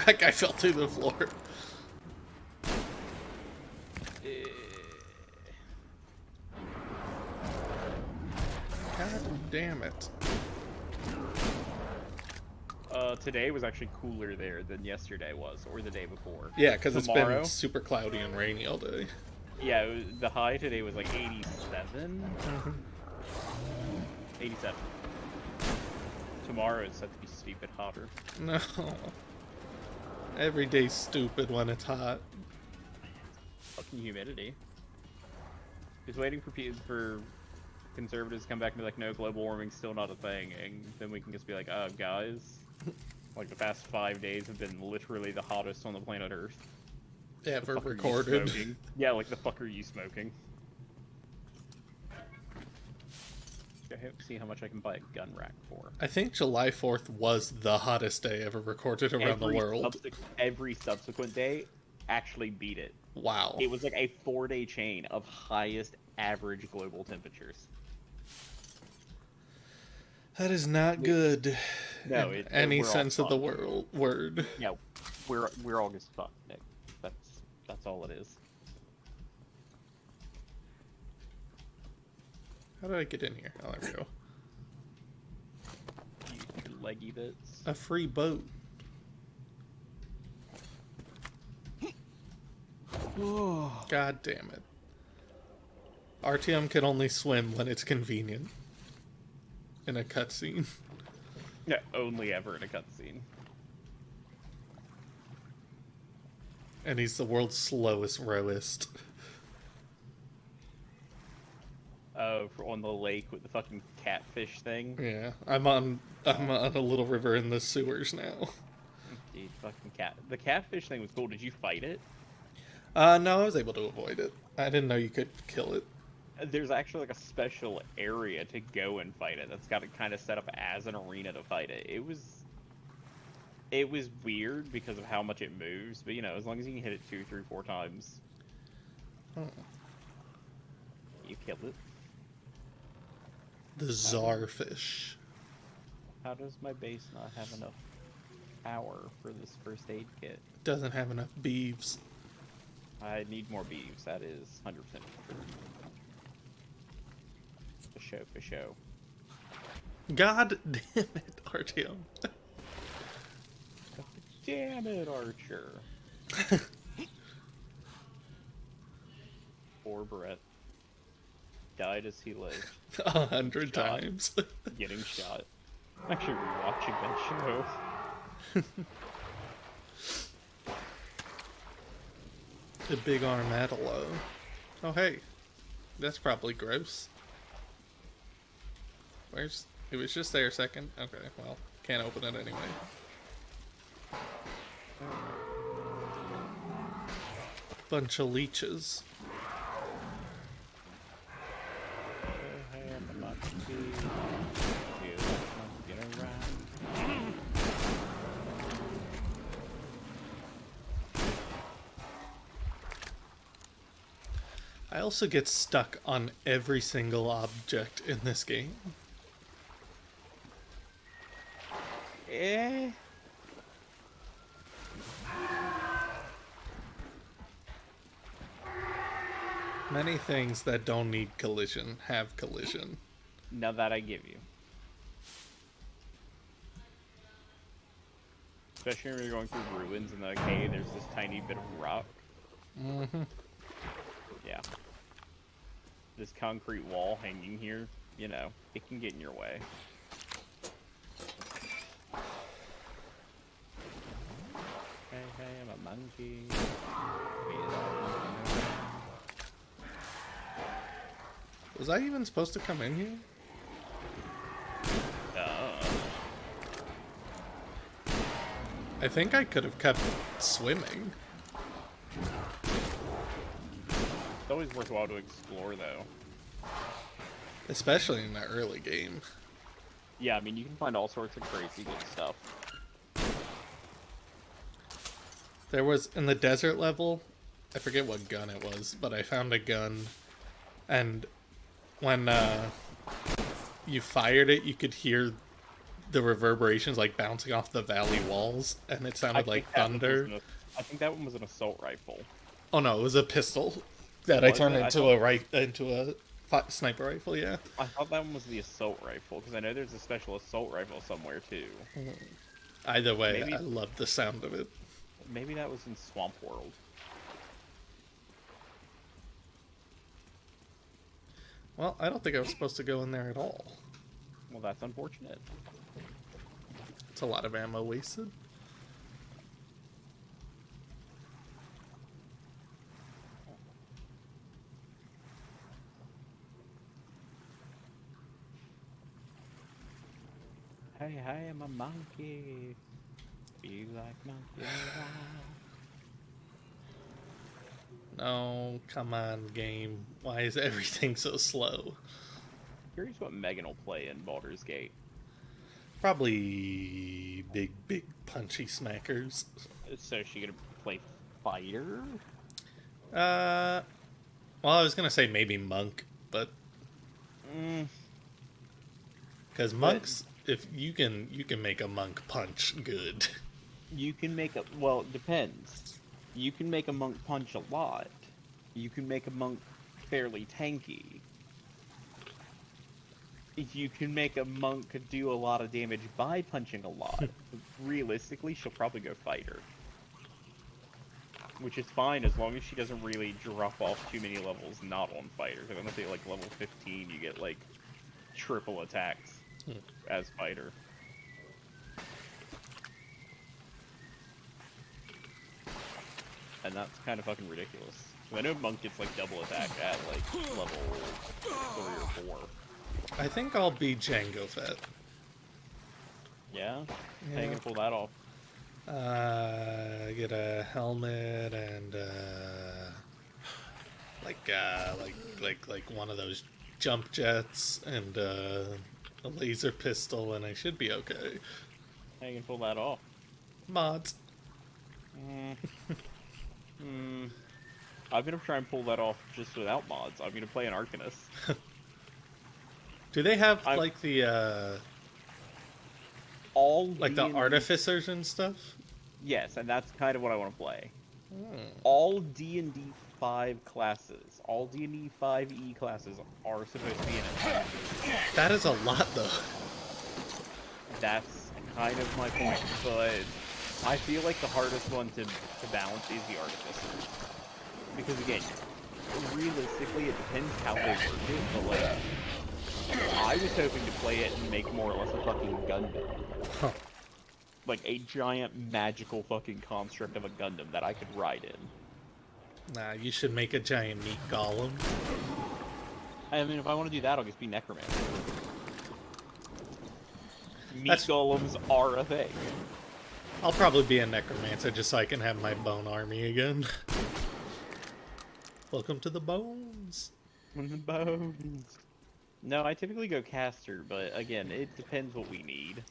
That guy fell through the floor. God damn it. Today was actually cooler there than yesterday was, or the day before. Yeah, because it's been Tomorrow- super cloudy and rainy all day. Yeah, the high today was like 87? 87. Tomorrow it's set to be stupid hotter. No. Every day's stupid when it's hot. Fucking humidity. Just waiting for conservatives to come back and be like, no, global warming's still not a thing, and then we can just be like, guys, like the past 5 days have been literally the hottest on the planet Earth. Ever The fuck are you recorded. smoking? Yeah, like the fuck are you smoking? I have to see how much I can buy a gun rack for. I think July 4th was the hottest day ever recorded around the world. Every subsequent day actually beat it. Wow. It was like a 4-day chain of highest average global temperatures. That is not good. No, in any we're all sense of the fucked. word. Yeah, we're all just fucked, Nick. That's all it is. How did I get in here? Oh, there we go. You leggy bits. A free boat. God damn it. RTM can only swim when it's convenient. In a cutscene. Yeah, only ever in a cutscene. And he's the world's slowest rowist. On the lake with the fucking catfish thing. Yeah, I'm on a little river in the sewers now. Dude, fucking the catfish thing was cool. Did you fight it? No, I was able to avoid it. I didn't know you could kill it. There's actually like a special area to go and fight it. That's got it kind of set up as an arena to fight it. It was weird because of how much it moves, but you know, as long as you can hit it 2, 3, 4 times, you kill it. The Czarfish. How does my base not have enough power for this first aid kit? Doesn't have enough beeves. I need more beeves, that is 100% true. For show. God damn it, RTM. Damn it, Archer. Poor Brett. Died as he lived. 100 times. Getting shot. I'm actually rewatching that show. The big armadillo. Oh hey. That's probably gross. It was just there a second? Okay, well, can't open it anyway. Bunch of leeches. I also get stuck on every single object in this game. Many things that don't need collision have collision. Now that I give you. Especially when you're going through ruins and like, hey, there's this tiny bit of rock. Mm-hmm. Yeah. This concrete wall hanging here, you know, it can get in your way. Hey, hey, I'm a monkey. Was I even supposed to come in here? I think I could have kept swimming. It's always worthwhile to explore, though. Especially in the early game. Yeah, I mean, you can find all sorts of crazy good stuff. There was, in the desert level, I forget what gun it was, but I found a gun, and when you fired it, you could hear the reverberations like bouncing off the valley walls, and it sounded like thunder. I think that one was an assault rifle. Oh no, it was a pistol that I turned into a sniper rifle. Yeah. I thought that one was the assault rifle because I know there's a special assault rifle somewhere too. Either way, I love the sound of it. Maybe that was in Swamp World. Well, I don't think I was supposed to go in there at all. Well, that's unfortunate. It's a lot of ammo wasted. Hey, hey, I'm a monkey. Be like monkey. No, come on, game. Why is everything so slow? Curious what Megan will play in Baldur's Gate. Probably big punchy smackers. So she gonna play fighter? Well, I was gonna say maybe monk, but because monks, if you can make a monk punch good. You can make a well, it depends. You can make a monk punch a lot. You can make a monk fairly tanky. You can make a monk do a lot of damage by punching a lot. Realistically, she'll probably go fighter. Which is fine as long as she doesn't really drop off too many levels not on fighter. Because I'm gonna say like level 15 you get like triple attacks as fighter. And that's kind of fucking ridiculous. I know monk gets like double attack at like level 3 or 4. I think I'll be Django Fett. Yeah? How you gonna pull that off? Get a helmet and like one of those jump jets and a laser pistol, and I should be okay. How you gonna pull that off? Mods. I'm gonna try and pull that off just without mods. I'm gonna play an Arcanist. Do they have like the all like the artificers and stuff? Yes, and that's kind of what I want to play. All D&D 5 classes, all D&D 5e classes are supposed to be in it. That is a lot, though. That's kind of my point, but I feel like the hardest one to balance is the artificers. Because again, realistically, it depends how they work it, but like, I was hoping to play it and make more or less a fucking Gundam. Huh. Like a giant magical fucking construct of a Gundam that I could ride in. Nah, you should make a giant meat golem. I mean, if I want to do that, I'll just be Necromancer. Meat golems are a thing. I'll probably be a Necromancer just so I can have my bone army again. Welcome to the bones. The bones. No, I typically go caster, but again, it depends what we need.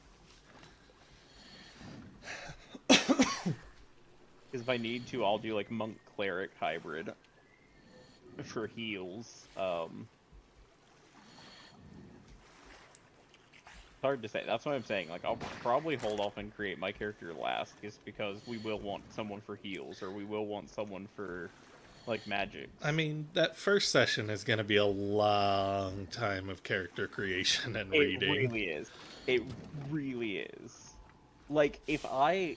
Because if I need to, I'll do like monk cleric hybrid for heals. It's hard to say. That's what I'm saying. Like, I'll probably hold off and create my character last, just because we will want someone for heals, or we will want someone for like magic. I mean, that first session is going to be a long time of character creation and reading. It really is. It really is. Like, if I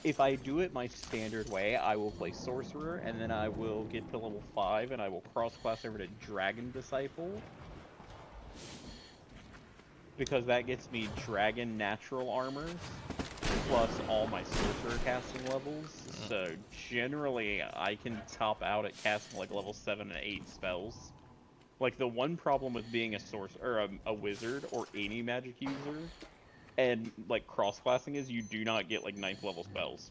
if I do it my standard way, I will play Sorcerer, and then I will get to level 5, and I will cross-class over to Dragon Disciple. Because that gets me Dragon Natural Armors, plus all my Sorcerer casting levels. So, generally, I can top out at casting, like, level 7 and 8 spells. Like, the one problem with being a sorcerer, or a wizard, or any magic user, and, like, cross-classing is you do not get, like, 9th level spells.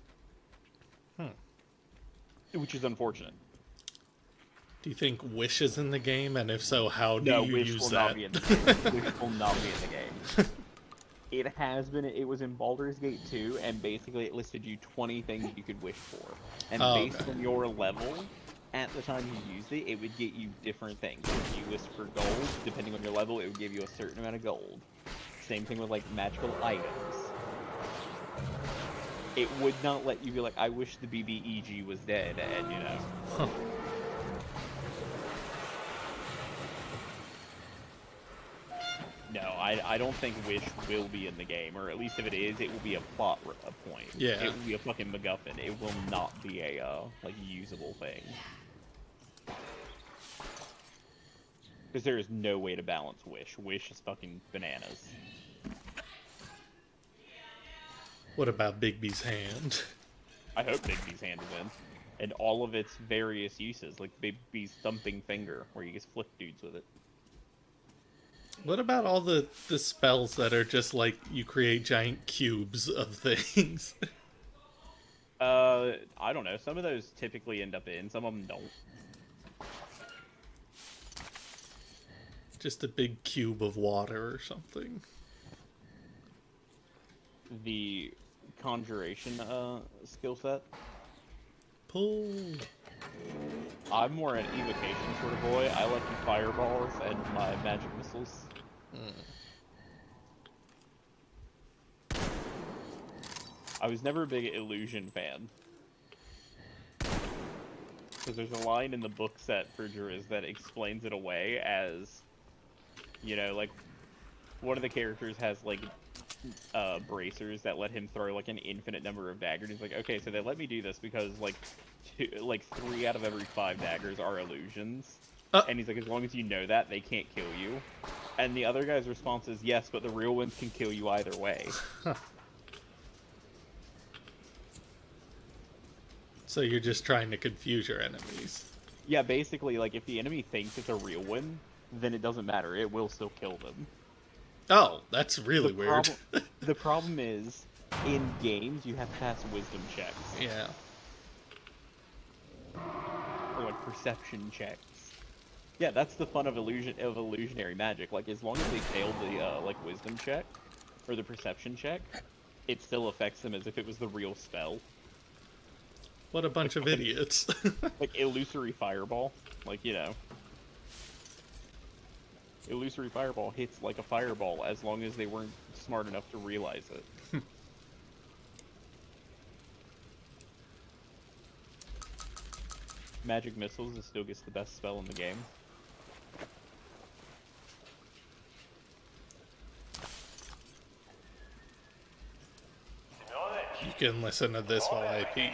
Which is unfortunate. Do you think Wish is in the game? And if so, how do No, you Wish use will that? not be in the game. Wish will not be in the game. It has been, it was in Baldur's Gate 2, and basically it listed you 20 things you could wish for. And based on your level, at the time you used it, it would get you different things. If you wished for gold, depending on your level, it would give you a certain amount of gold. Same thing with, like, magical items. It would not let you be like, I wish the BBEG was dead, and, you know. Huh. No, I don't think Wish will be in the game, or at least if it is, it will be a plot point. Yeah. It will be a fucking MacGuffin. It will not be a, like, usable thing. Because there is no way to balance Wish. Wish is fucking bananas. What about Bigby's hand? I hope Bigby's hand is in. And all of its various uses, like Bigby's thumping finger, where you just flip dudes with it. What about all the spells that are just like you create giant cubes of things? I don't know. Some of those typically end up in, some of them don't. Just a big cube of water or something. The conjuration skill set. Pull. I'm more an evocation sort of boy. I like the fireballs and my magic missiles. I was never a big illusion fan. Because there's a line in the book set for Druids that explains it away as, you know, like, one of the characters has, like, bracers that let him throw, like, an infinite number of daggers. He's like, okay, so they let me do this because, like, 3 out of every 5 daggers are illusions. And he's like, as long as you know that, they can't kill you. And the other guy's response is, yes, but the real ones can kill you either way. So you're just trying to confuse your enemies. Yeah, basically, like, if the enemy thinks it's a real one, then it doesn't matter. It will still kill them. Oh, that's really weird. The problem is, in games, you have to pass wisdom checks. Yeah. Or, like, perception checks. Yeah, that's the fun of illusionary magic. Like, as long as they fail the, like, wisdom check, or the perception check, it still affects them as if it was the real spell. What a bunch of idiots. Like, illusory fireball. Like, you know. Illusory fireball hits like a fireball as long as they weren't smart enough to realize it. Magic missiles still gets the best spell in the game. You can listen to this while I pee.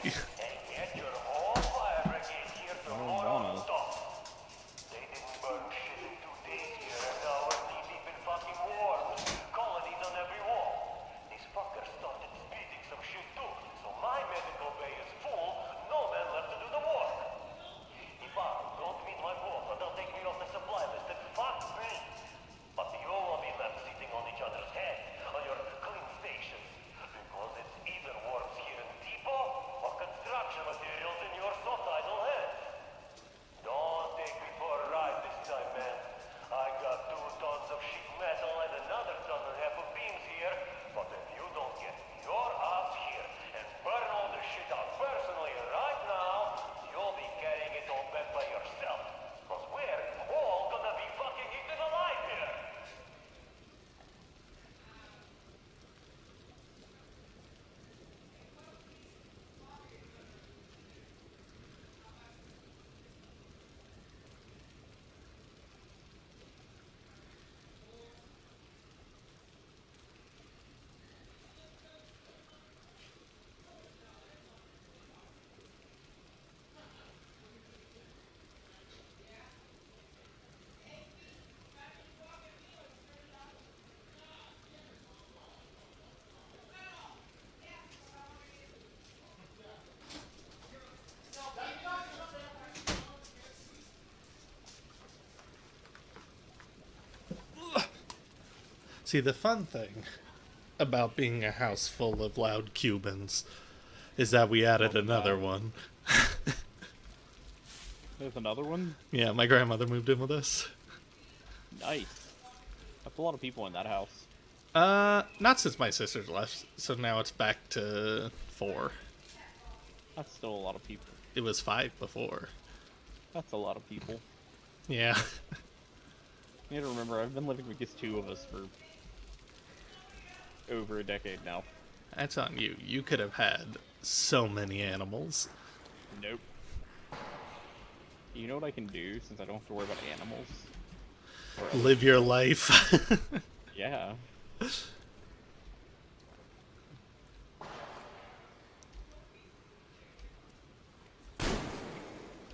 See, the fun thing about being a house full of loud Cubans is that we added another one. There's another one? Yeah, my grandmother moved in with us. Nice. That's a lot of people in that house. Not since my sisters left, so now it's back to 4. That's still a lot of people. It was 5 before. That's a lot of people. Yeah. You have to remember, I've been living with just 2 of us for over a decade now. That's on you. You could have had so many animals. Nope. You know what I can do since I don't have to worry about animals? Live your life. Yeah.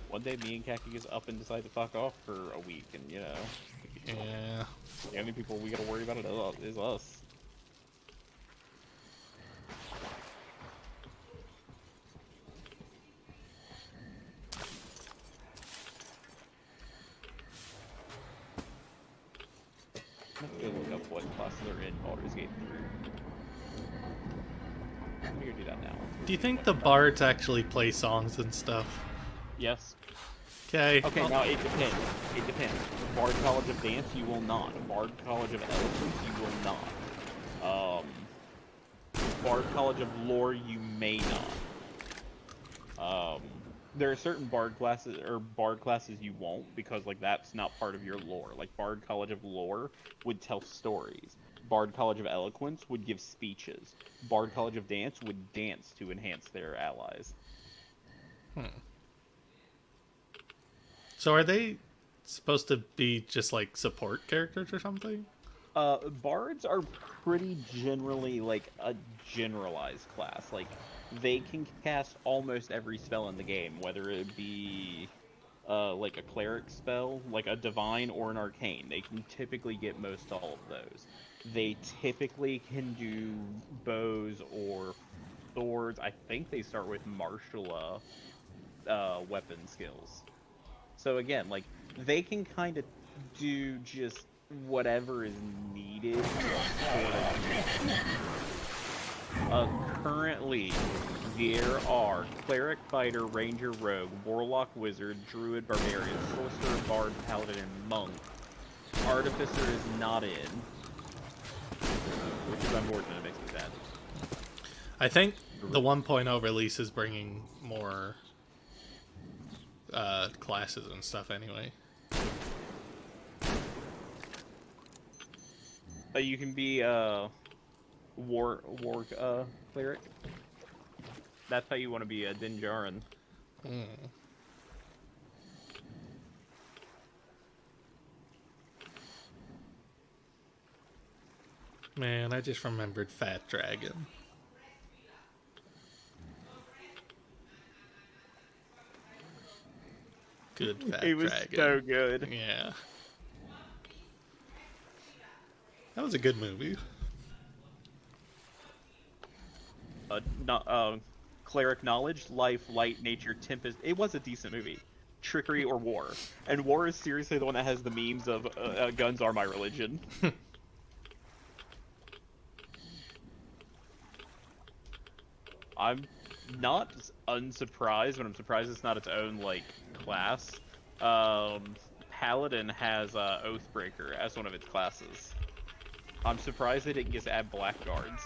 One day me and Khaki gets up and decide to fuck off for a week, and you know. Yeah. The only people we gotta worry about is us. Let's go look up what classes are in Baldur's Gate 3. Let me go do that now. Do you think the bards actually play songs and stuff? Yes. Okay. Okay, now it depends. It depends. Bard College of Dance, you will not. Bard College of Eloquence, you will not. Bard College of Lore, you may not. There are certain bard classes you won't, because like that's not part of your lore. Like Bard College of Lore would tell stories. Bard College of Eloquence would give speeches. Bard College of Dance would dance to enhance their allies. So are they supposed to be just like support characters or something? Bards are pretty generally like a generalized class. Like they can cast almost every spell in the game, whether it be like a cleric spell, like a divine or an arcane. They can typically get most all of those. They typically can do bows or swords. I think they start with martial weapon skills. So again, like they can kind of do just whatever is needed. Currently, there are cleric, fighter, ranger, rogue, warlock, wizard, druid, barbarian, sorcerer, bard, paladin, and monk. Artificer is not in, which is unfortunate. It makes me sad. I think the 1.0 release is bringing more classes and stuff anyway. You can be war cleric. That's how you want to be a Dinjarin. Man, I just remembered Fat Dragon. Good Fat It was Dragon. so good. Yeah. That was a good movie. Cleric knowledge, life, light, nature, tempest. It was a decent movie. Trickery or war, and war is seriously the one that has the memes of guns are my religion. I'm not unsurprised, but I'm surprised it's not its own like class. Paladin has Oathbreaker as one of its classes. I'm surprised they didn't just add Blackguards.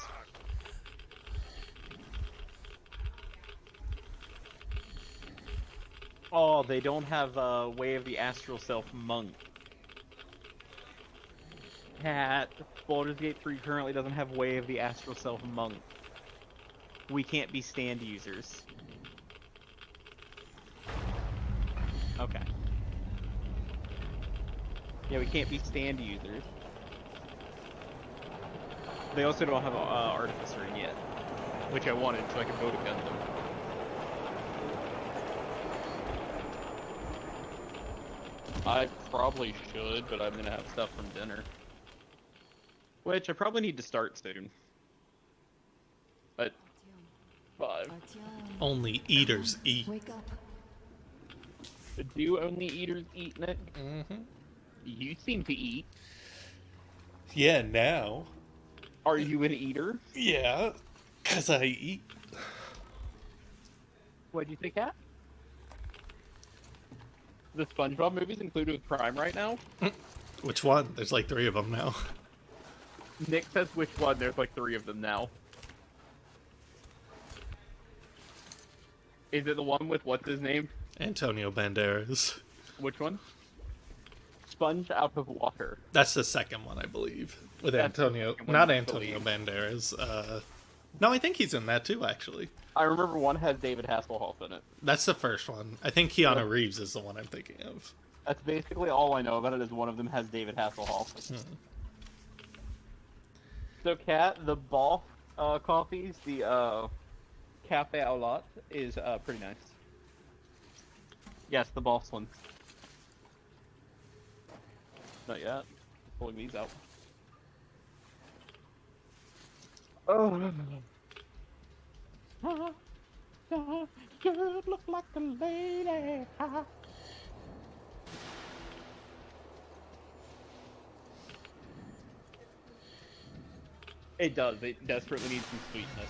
Oh, they don't have Way of the Astral Self Monk. Cat. Baldur's Gate 3 currently doesn't have Way of the Astral Self Monk. We can't be stand users. Okay. Yeah, we can't be stand users. They also don't have Artificer yet, which I wanted so I could vote against them. I probably should, but I'm gonna have stuff from dinner. Which I probably need to start soon. But 5. Only eaters eat. Wake up. Do only eaters eat, Nick? Mm-hmm. You seem to eat. Yeah, now. Are you an eater? Yeah, because I eat. What'd you think, Kat? The SpongeBob movies included with Prime right now? Which one? There's like 3 of them now. Nick says which one. There's like 3 of them now. Is it the one with what's his name? Antonio Banderas. Which one? Sponge Out of Water. That's the second one, I believe. With That's the Antonio, second one, not I Antonio believe. Banderas. No, I think he's in that too, actually. I remember one has David Hasselhoff in it. That's the first one. I think Keanu Yeah. Reeves is the one I'm thinking of. That's basically all I know about it is one of them has David Hasselhoff. So, Kat, the Boff coffees, the Cafe Au Lait is pretty nice. Yes, the Boss one. Not yet. Pulling these out. Oh. You look like a lady. It does. It desperately needs some sweetness.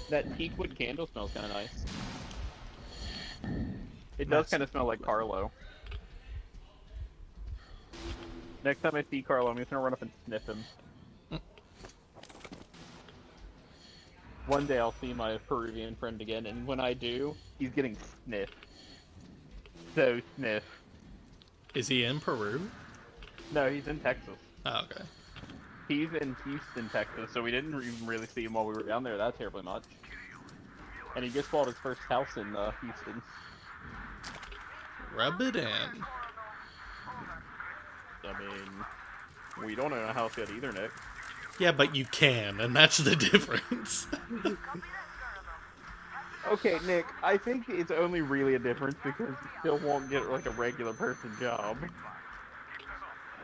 That teakwood candle smells kind of nice. It does kind of smell like Carlo. Next time I see Carlo, I'm just gonna run up and sniff him. One day I'll see my Peruvian friend again, and when I do, he's getting sniffed. So sniff. Is he in Peru? No, he's in Texas. Oh, okay. He's in Houston, Texas, so we didn't even really see him while we were down there that terribly much. And he just bought his first house in Houston. Rub it in. I mean, we don't own a house yet either, Nick. Yeah, but you can, and that's the difference. Okay, Nick, I think it's only really a difference because you still won't get like a regular person job.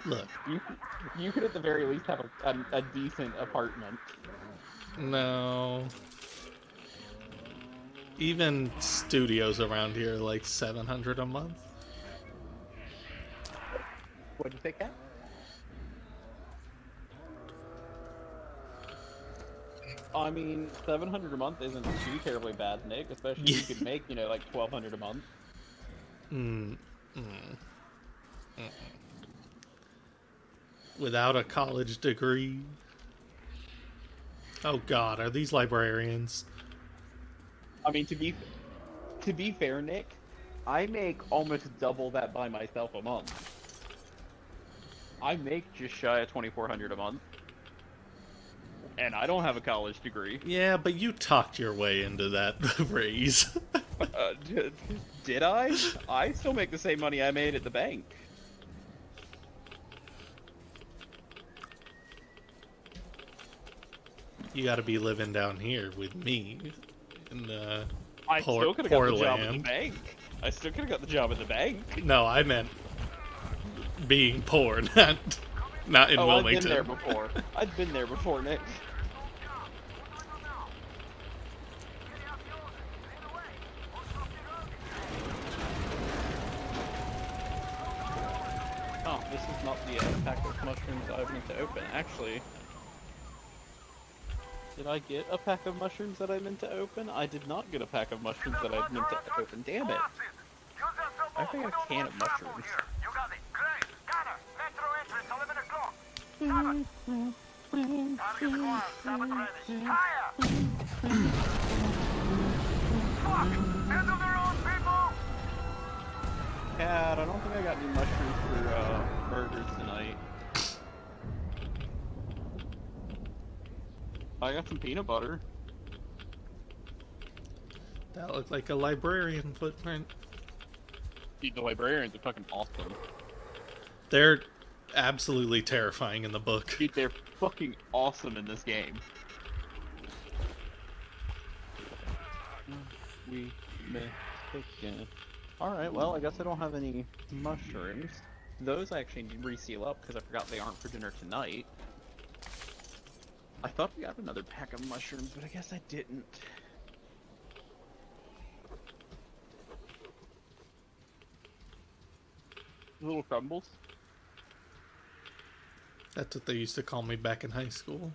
Look, You could at the very least have a decent apartment. no. Even studios around here are like $700 a month. What'd you say, Kat? I mean, $700 a month isn't too terribly bad, Nick. Especially if you could make, like $1,200 a month. Without a college degree. Oh God, are these librarians? I mean, to be fair, Nick, I make almost double that by myself a month. I make just shy of $2,400 a month, and I don't have a college degree. Yeah, but you talked your way into that raise. Did I? I still make the same money I made at the bank. You gotta be living down here with me. In I poor, still could have poor got the job at the land. bank. I still could have got the job at the bank. No, I meant being poor, not in Oh, Wilmington. I've been there before. I've been there before, Nick. Oh, this is not the pack of mushrooms I meant to open. Actually, did I get a pack of mushrooms that I meant to open? I did not get a pack of mushrooms that I meant to open. Damn it. I think I got a can of mushrooms. Cat, I don't think I got any mushrooms for burgers tonight. I got some peanut butter. That looked like a librarian footprint. Dude, the librarians are fucking awesome. They're absolutely terrifying in the book. Dude, they're fucking awesome in this game. We mistaken. Alright, well, I guess I don't have any mushrooms. Those I actually need to reseal up because I forgot they aren't for dinner tonight. I thought we got another pack of mushrooms, but I guess I didn't. Little crumbles. That's what they used to call me back in high school.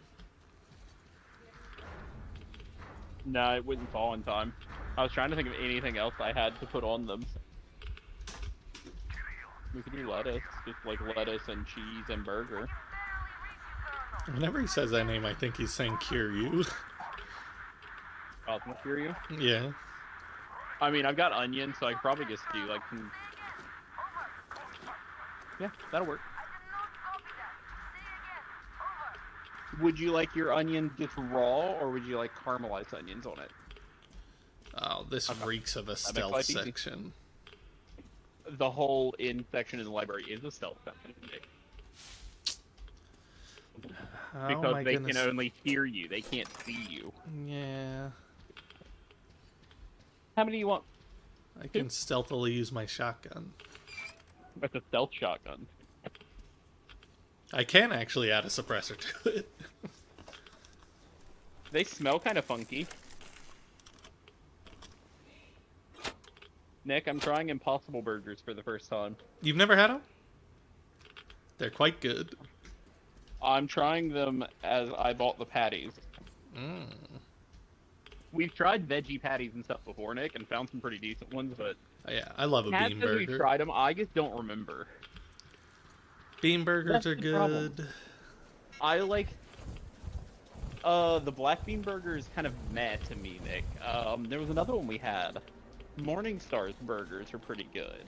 No, it wouldn't fall in time. I was trying to think of anything else I had to put on them. We could do lettuce, just like lettuce and cheese and burger. Whenever he says that name, I think he's saying Kiryu. Cosmo Kiryu? Yeah. I mean, I've got onions, so I could probably just do like some... Yeah, that'll work. Would you like your onion just raw, or would you like caramelized onions on it? Oh, this reeks of a makes stealth life easy. section. The whole in section in the library is a stealth section. Oh Because my they goodness. can only hear you, they can't see you. Yeah. How many do you want? I can stealthily use my shotgun. That's a stealth shotgun. I can actually add a suppressor to it. They smell kind of funky. Nick, I'm trying Impossible Burgers for the first time. You've never had them? They're quite good. I'm trying them as I bought the patties. Mm. We've tried veggie patties and stuff before, Nick, and found some pretty decent ones, but... Oh, yeah, I love a Kat bean says we've burger. tried them, I just don't remember. Bean burgers That's are the problem. good. I like... the black bean burger is kind of meh to me, Nick. There was another one we had. Morningstar's burgers are pretty good.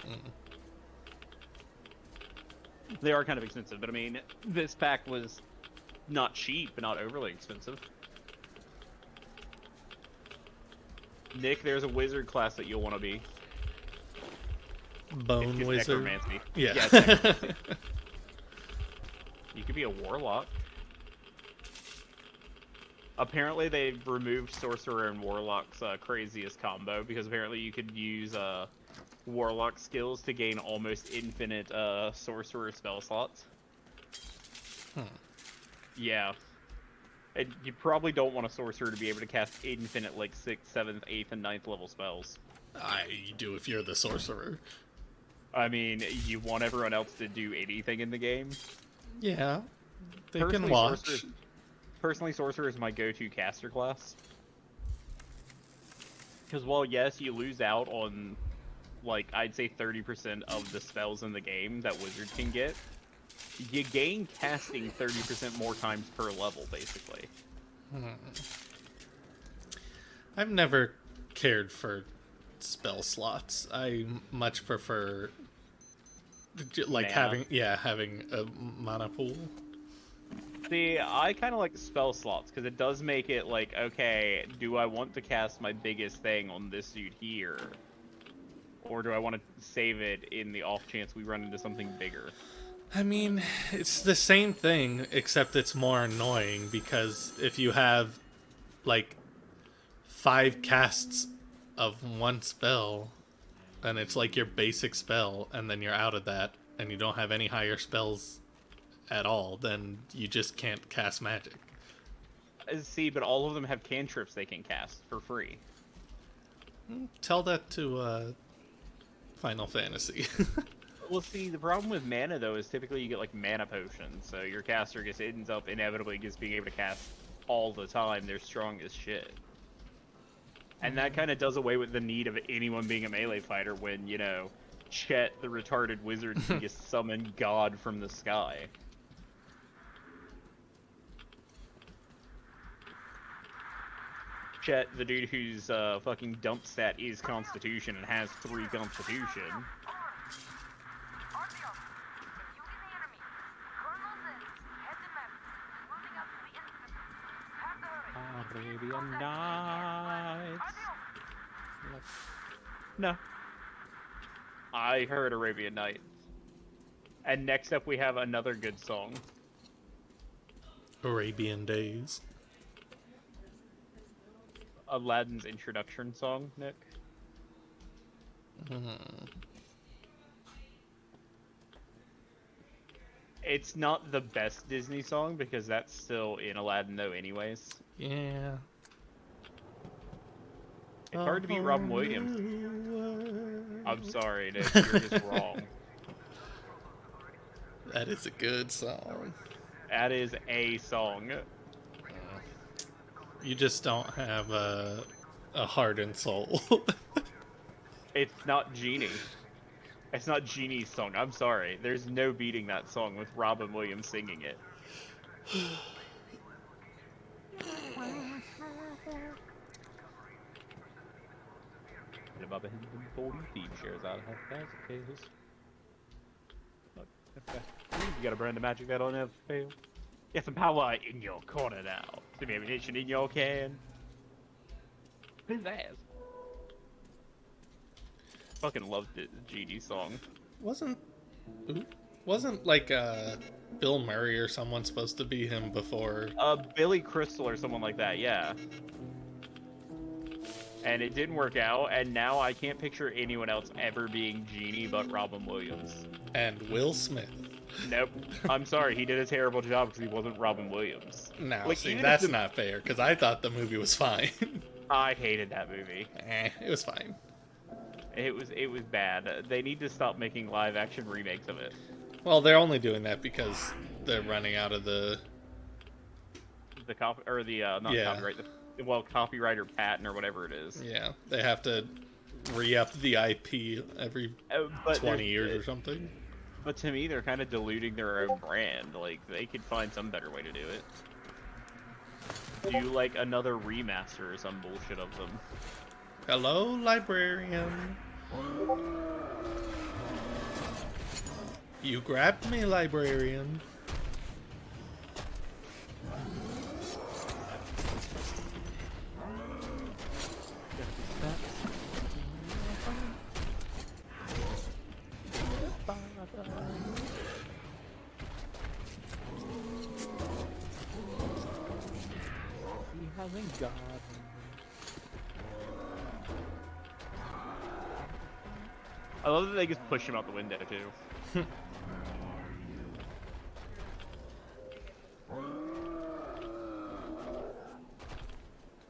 They are kind of expensive, but I mean, this pack was not cheap, but not overly expensive. Nick, there's a wizard class that you'll want to be. Bone It's just wizard. necromancy. Yeah. it's necromancy. You could be a warlock. Apparently they've removed sorcerer and warlock's craziest combo, because apparently you could use warlock skills to gain almost infinite sorcerer spell slots. Yeah. And you probably don't want a sorcerer to be able to cast infinite, like, 6th, 7th, 8th, and 9th level spells. You do if you're the sorcerer. I mean, you want everyone else to do anything in the game. Yeah. They Personally, can watch. Personally, sorcerer is my go-to caster class. Because while, yes, you lose out on, like, I'd say 30% of the spells in the game that wizard can get, you gain casting 30% more times per level, basically. I've never cared for spell slots. I much prefer like Mana. having a mana pool. See, I kind of like the spell slots, because it does make it like, okay, do I want to cast my biggest thing on this dude here? Or do I want to save it in the off chance we run into something bigger? I mean, it's the same thing, except it's more annoying, because if you have, like, 5 casts of one spell, and it's like your basic spell, and then you're out of that, and you don't have any higher spells at all, then you just can't cast magic. See, but all of them have cantrips they can cast for free. Tell that to, Final Fantasy. Well, see, the problem with mana, though, is typically you get, like, mana potions, so your caster just ends up inevitably just being able to cast all the time. They're strong as shit. And that kind of does away with the need of anyone being a melee fighter when, you know, Chet, the retarded wizard, can just summon God from the sky. Chet, the dude whose fucking dump stat is Constitution and has 3 Constitution. Arabian Nights. No. I heard Arabian Nights. And next up we have another good song. Arabian Days. Aladdin's introduction song, Nick. It's not the best Disney song, because that's still in Aladdin, though, anyways. Yeah. It's hard to beat Robin Williams. I'm sorry, Nick, you're just wrong. That is a good song. That is a song. You just don't have a heart and soul. It's not Genie. It's not Genie's song. I'm sorry. There's no beating that song with Robin Williams singing it. Bubba Hinton 40 Thief shares out of half cases. You gotta burn the magic that'll never fail. Get some power in your corner now. Some ammunition in your can. His ass. Fucking loved it, Genie song. Wasn't like Bill Murray or someone supposed to be him before? Billy Crystal or someone like that, yeah. And it didn't work out, and now I can't picture anyone else ever being Genie but Robin Williams. And Will Smith. Nope. I'm sorry, he did a terrible job because he wasn't Robin Williams. No, Like, see, even that's if not fair, because I thought the movie was fine. I hated that movie. It was fine. It was bad. They need to stop making live action remakes of it. Well, they're only doing that because they're running out of the copyright or patent or whatever it is. Yeah, they have to re-up the IP every 20 years or something. But to me, they're kind of diluting their own brand. Like, they could find some better way to do it. Do like another remaster or some bullshit of them. Hello, librarian. You grabbed me, librarian. I love that they just push him out the window too.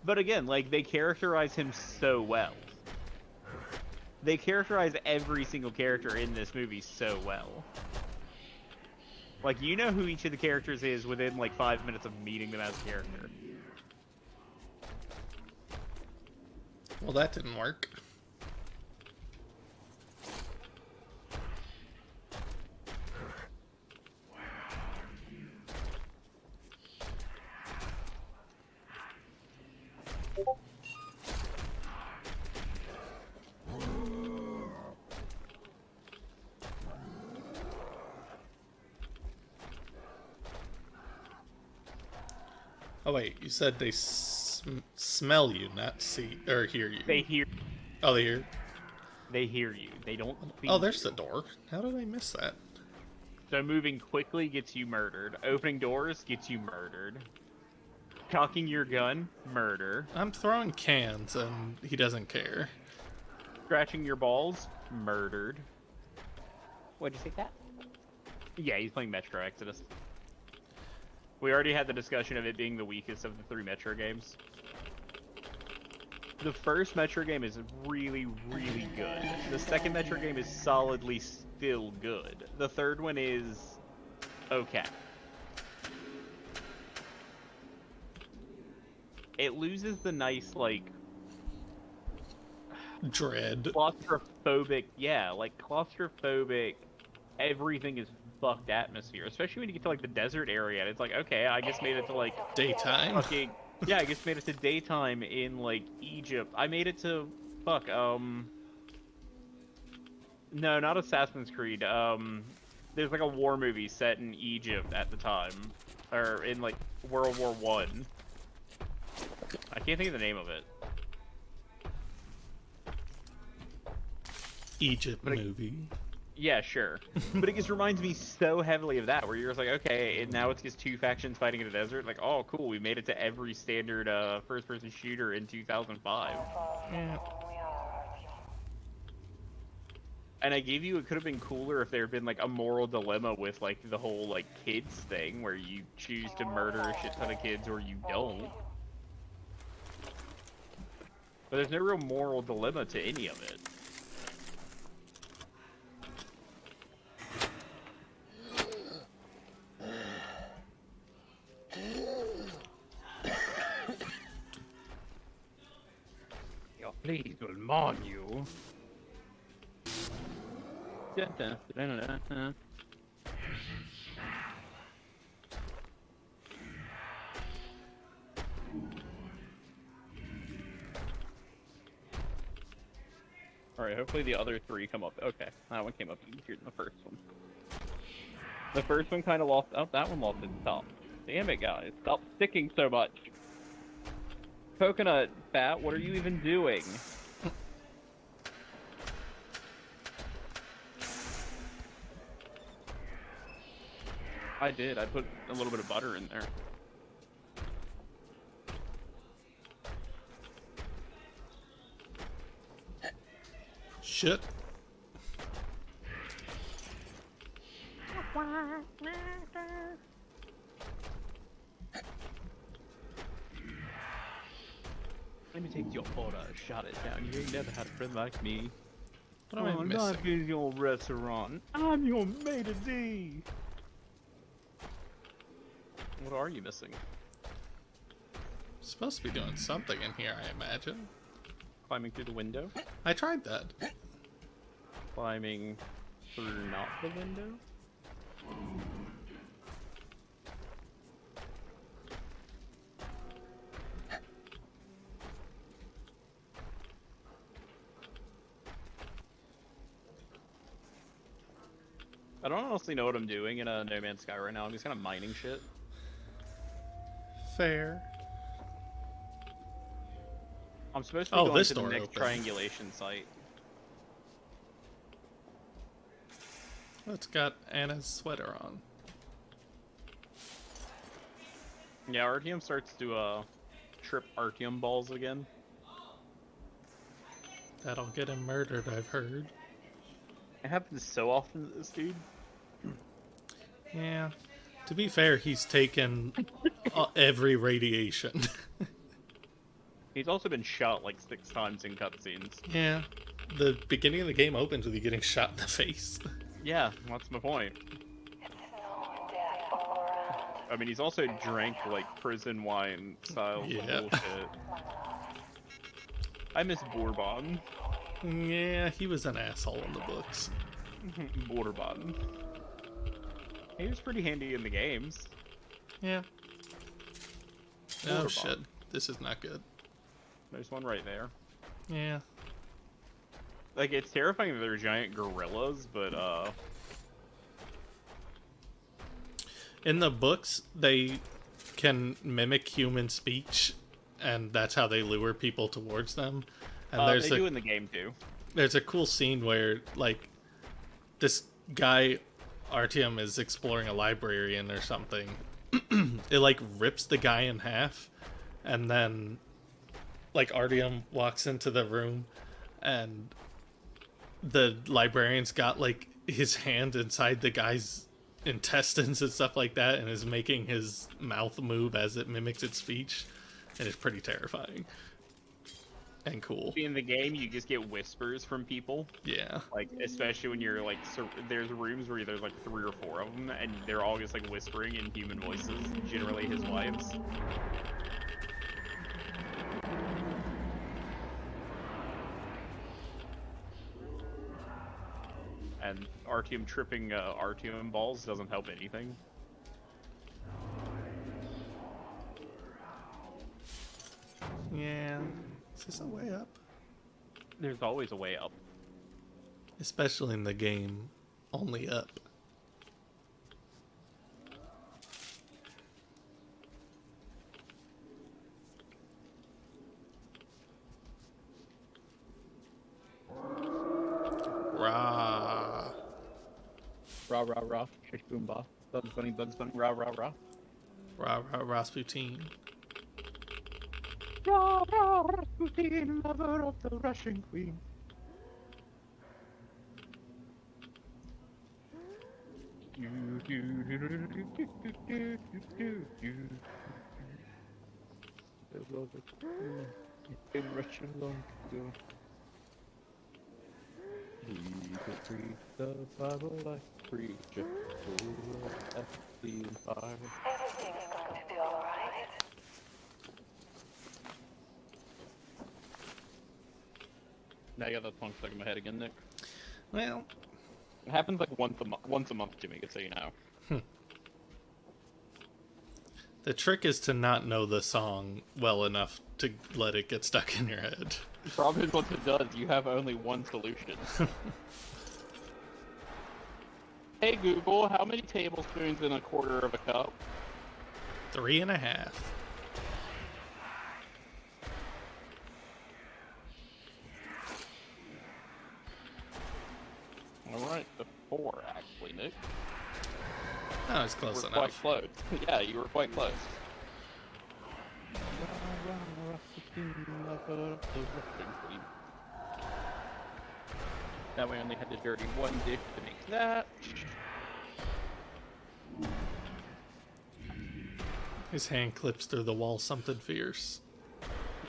But again, like, they characterize him so well. They characterize every single character in this movie so well. Like, you know who each of the characters is within like 5 minutes of meeting them as a character. Well, that didn't work. Oh wait, you said they smell you, not see or hear you. They hear. Oh, they hear. They hear you. They don't. Oh, there's the door. How did I miss that? So moving quickly gets you murdered. Opening doors gets you murdered. Cocking your gun, murder. I'm throwing cans and he doesn't care. Scratching your balls, murdered. What'd you say, Cat? Yeah, he's playing Metro Exodus. We already had the discussion of it being the weakest of the 3 Metro games. The first Metro game is really, really good. The second Metro game is solidly still good. The third one is okay. It loses the nice, like, dread. Claustrophobic, yeah, like claustrophobic, everything is fucked atmosphere, especially when you get to like the desert area and it's like, okay, I just made it to like daytime. Fucking, yeah, I just made it to daytime in like Egypt. I made it to no, not Assassin's Creed. There's like a war movie set in Egypt at the time, or in like World War I. I can't think of the name of it. Egypt movie. Yeah, sure. But it just reminds me so heavily of that, where you're just like, okay, and now it's just 2 factions fighting in a desert. Like, oh, cool, we made it to every standard first-person shooter in 2005. Yeah. And I gave you, it could have been cooler if there had been like a moral dilemma with like the whole like kids thing, where you choose to murder a shit ton of kids or you don't. But there's no real moral dilemma to any of it. please will mourn you. Alright, hopefully the other 3 come up. Okay, that one came up easier than the first one. The first one kind of lost. Oh, that one lost its top. Damn it, guys. Stop sticking so much. Coconut, Bat, what are you even doing? I did. I put a little bit of butter in there. Shit. Let me take your order, shut it down. You ain't never had a friend like me. What am I missing? Life is your restaurant. I'm your maitre d'. What are you missing? Supposed to be doing something in here, I imagine. Climbing through the window? I tried that. Climbing through not the window? I don't honestly know what I'm doing in a No Man's Sky right now. I'm just kind of mining shit. Fair. I'm supposed to be going this to the door next opened. triangulation site. It's got Anna's sweater on. Yeah, Artyom starts to trip Artyom balls again. That'll get him murdered, I've heard. It happens so often to this dude. Yeah. To be fair, he's taken every radiation. He's also been shot like 6 times in cutscenes. Yeah. The beginning of the game opens with you getting shot in the face. Yeah, that's my point. I mean, he's also drank like prison wine style Yeah. bullshit. I miss Bourbon. Yeah, he was an asshole in the books. Bourbon. He was pretty handy in the games. Yeah. Oh Bourbon. shit. This is not good. There's one right there. Yeah. Like, it's terrifying that they're giant gorillas, but, In the books, they can mimic human speech, and that's how they lure people towards them. And they do in the game, too. There's a cool scene where, like, this guy, Artyom, is exploring a librarian or something. It, like, rips the guy in half, and then, like, Artyom walks into the room, and the librarian's got, like, his hand inside the guy's intestines and stuff like that, and is making his mouth move as it mimics its speech, and it's pretty terrifying. And cool. In the game, you just get whispers from people. Yeah. Like, especially when you're, like, there's rooms where there's, like, 3 or 4 of them, and they're all just, like, whispering in human voices, generally his wives. And Artyom tripping Artyom balls doesn't help anything. Yeah. Is this a way up? There's always a way up. Especially in the game, only up. Rah. Rah, rah, rah. Shish boom bah. Bugs bunny, rah, rah, rah. Rah, rah, Rasputin. Rah, rah, Rasputin, lover of the Russian queen. There was a queen in Russia long ago. He could read the Bible like a preacher. Oh, that's the fire. Everything's going to be alright. Now you got that song stuck in my head again, Nick. Well, It happens like once a month to me, just so you know. the trick is to not know the song well enough to let it get stuck in your head. The problem is once it does, you have only one solution. Hey Google, how many tablespoons in a quarter of a cup? 3.5. Alright, the 4 actually, Nick. Oh, it's close We're enough. quite close. Yeah, you were quite close. Now we only had to dirty one dish to make that. His hand clips through the wall something fierce.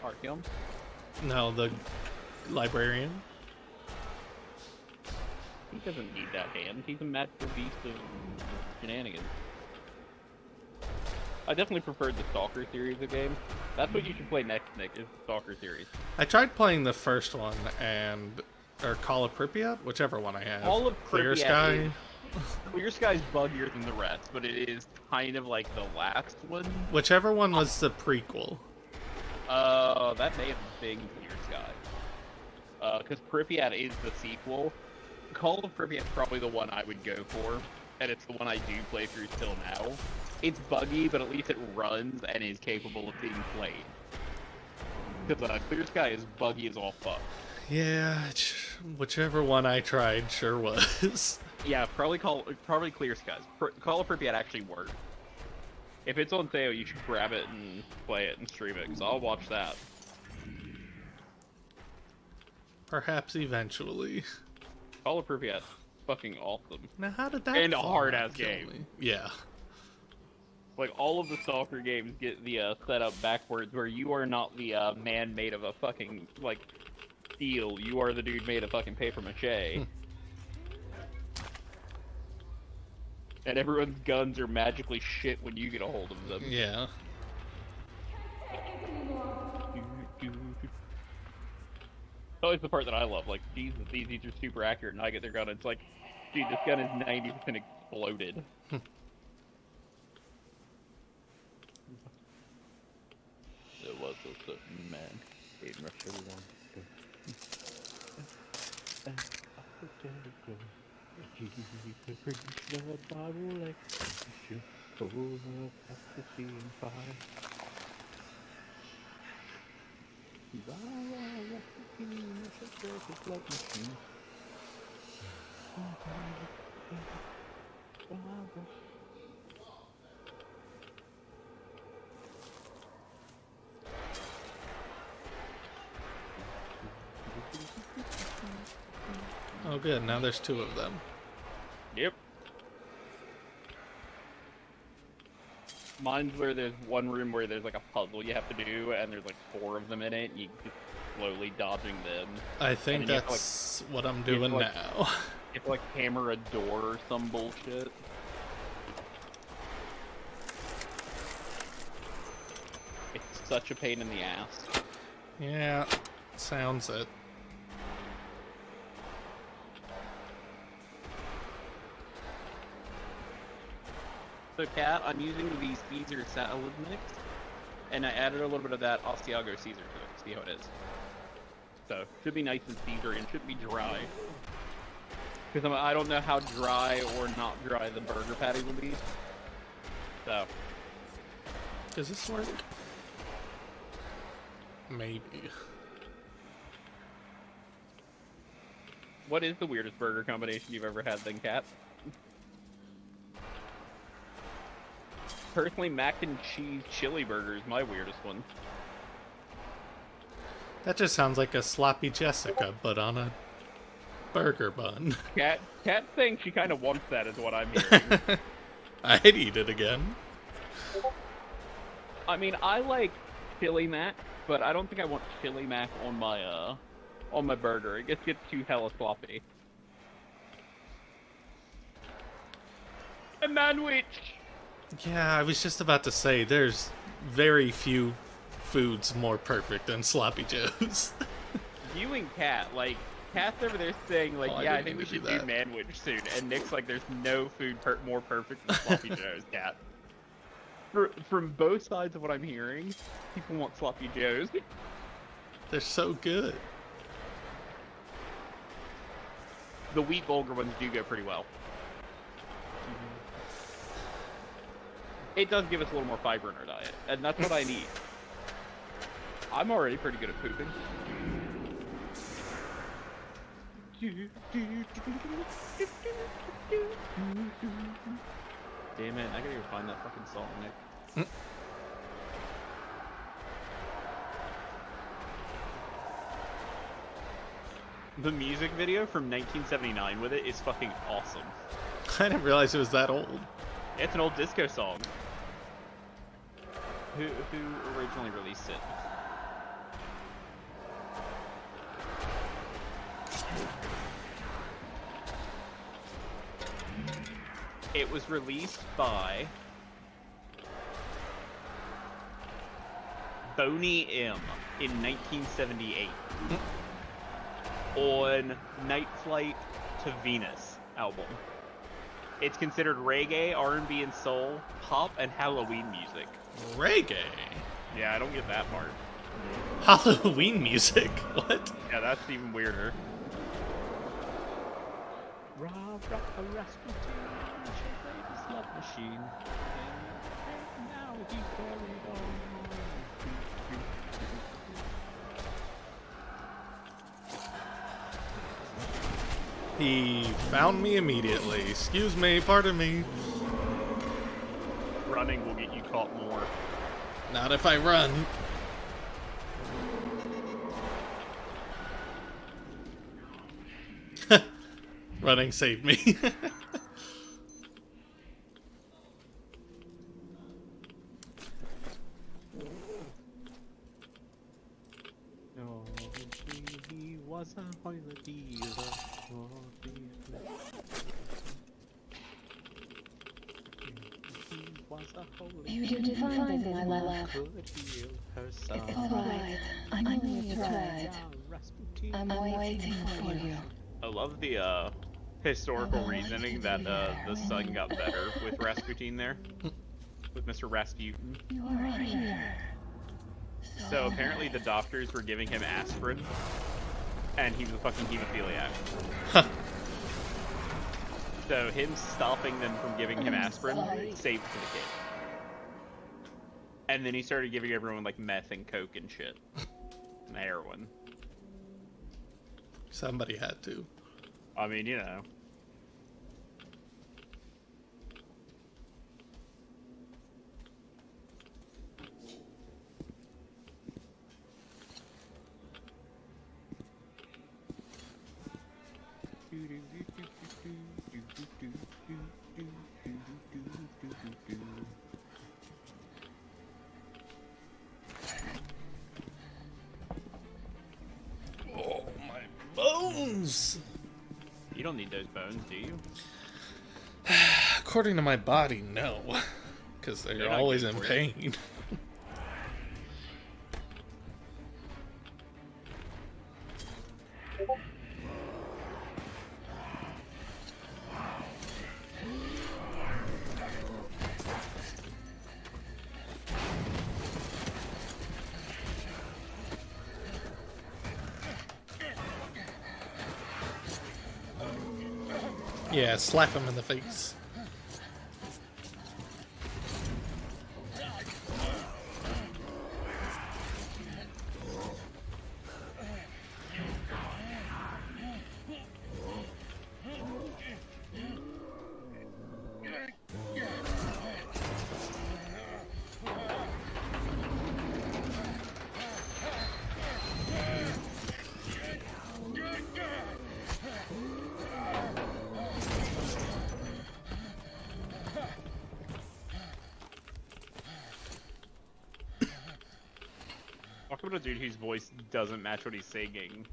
Artyom. No, the librarian. He doesn't need that hand. He's a magical beast of shenanigans. I definitely preferred the Stalker series of games. That's what you should play next, Nick, is the Stalker series. I tried playing the first one or Call of Pripyat, whichever one I have. All of Clear Pripyat Sky. is- Clear Sky's buggier than the rest, but it is kind of like the last one. Whichever one was the prequel. That may have been Clear Sky. Because Pripyat is the sequel. Call of Pripyat's probably the one I would go for, and it's the one I do play through till now. It's buggy, but at least it runs and is capable of being played. Because Clear Sky is buggy as all fuck. Yeah, whichever one I tried sure was. Yeah, probably Clear Skies. Call of Pripyat actually works. If it's on sale, you should grab it and play it and stream it, because I'll watch that. Perhaps eventually. Call of Pripyat, fucking awesome. Now, how did that? And a fall hard-ass out, kill game. me? Yeah. Like, all of the Stalker games get the setup backwards, where you are not the man made of a fucking, like, steel. You are the dude made of fucking paper mache. And everyone's guns are magically shit when you get a hold of them. Yeah. Always the part that I love, like, Jesus, these are super accurate, and I get their gun, and it's like, dude, this gun is 90% exploded. There was a certain man in Russia Oh, good. Now there's 2 of them. Yep. Mine's where there's one room where there's like a puzzle you have to do, and there's like 4 of them in it, and you just slowly dodging them. I think And then you have to, that's what I'm you have to, doing like- now. You have to like hammer a door or some bullshit. It's such a pain in the ass. Yeah, sounds it. So, Kat, I'm using the Caesar salad mix, and I added a little bit of that Asiago Caesar to it. See how it is. So, should be nice and Caesar and should be dry. Because I don't know how dry or not dry the burger patty will be. So, Does this work? Maybe. what is the weirdest burger combination you've ever had then, Kat? Personally, mac and cheese chili burger is my weirdest one. That just sounds like a sloppy Jessica, but on a burger bun. Kat saying she kind of wants that is what I'm hearing. I'd eat it again. I mean, I like chili mac, but I don't think I want chili mac on my burger. It gets too hella sloppy. A manwich! Yeah, I was just about to say, there's very few foods more perfect than sloppy joes. you and Kat, like, Kat's over there saying, like, Oh, I yeah, I didn't think we mean to should do do that. Manwich soon. And Nick's like, there's no food more perfect than Sloppy Joe's, Kat. From both sides of what I'm hearing, people want Sloppy Joe's. They're so good. The wheat bulgur ones do go pretty well. It does give us a little more fiber in our diet, and that's what I need. I'm already pretty good at pooping. Damn it, I gotta go find that fucking song, Nick. The music video from 1979 with it is fucking awesome. I didn't realize it was that old. It's an old disco song. Who originally released it? It was released by Boney M in 1978 on Night Flight to Venus album. It's considered reggae, R&B and soul, pop, and Halloween music. Reggae? Yeah, I don't get that part. Halloween music? What? Yeah, that's even weirder. Rasputin, love machine. And now he carried on. He found me immediately. Excuse me, pardon me. Running will get you caught more. Not if I run. Running saved me. No, he was a holiday. You didn't find it, my love. It's alright. I know you tried. I'm waiting for you. I love the historical reasoning that the sun got better with Rasputin there. With Mr. Rasputin. You are here. So apparently the doctors were giving him aspirin, and he was a fucking hemophiliac. So him stopping them from giving him aspirin saved the kid. And then he started giving everyone like meth and coke and shit. And heroin. Somebody had to. I mean, you know. Oh, my bones! You don't need those bones, do you? According to my body, no. Because they're not always good in for pain. Yeah, slap him in the face. Talk about a dude whose voice doesn't match what he's singing.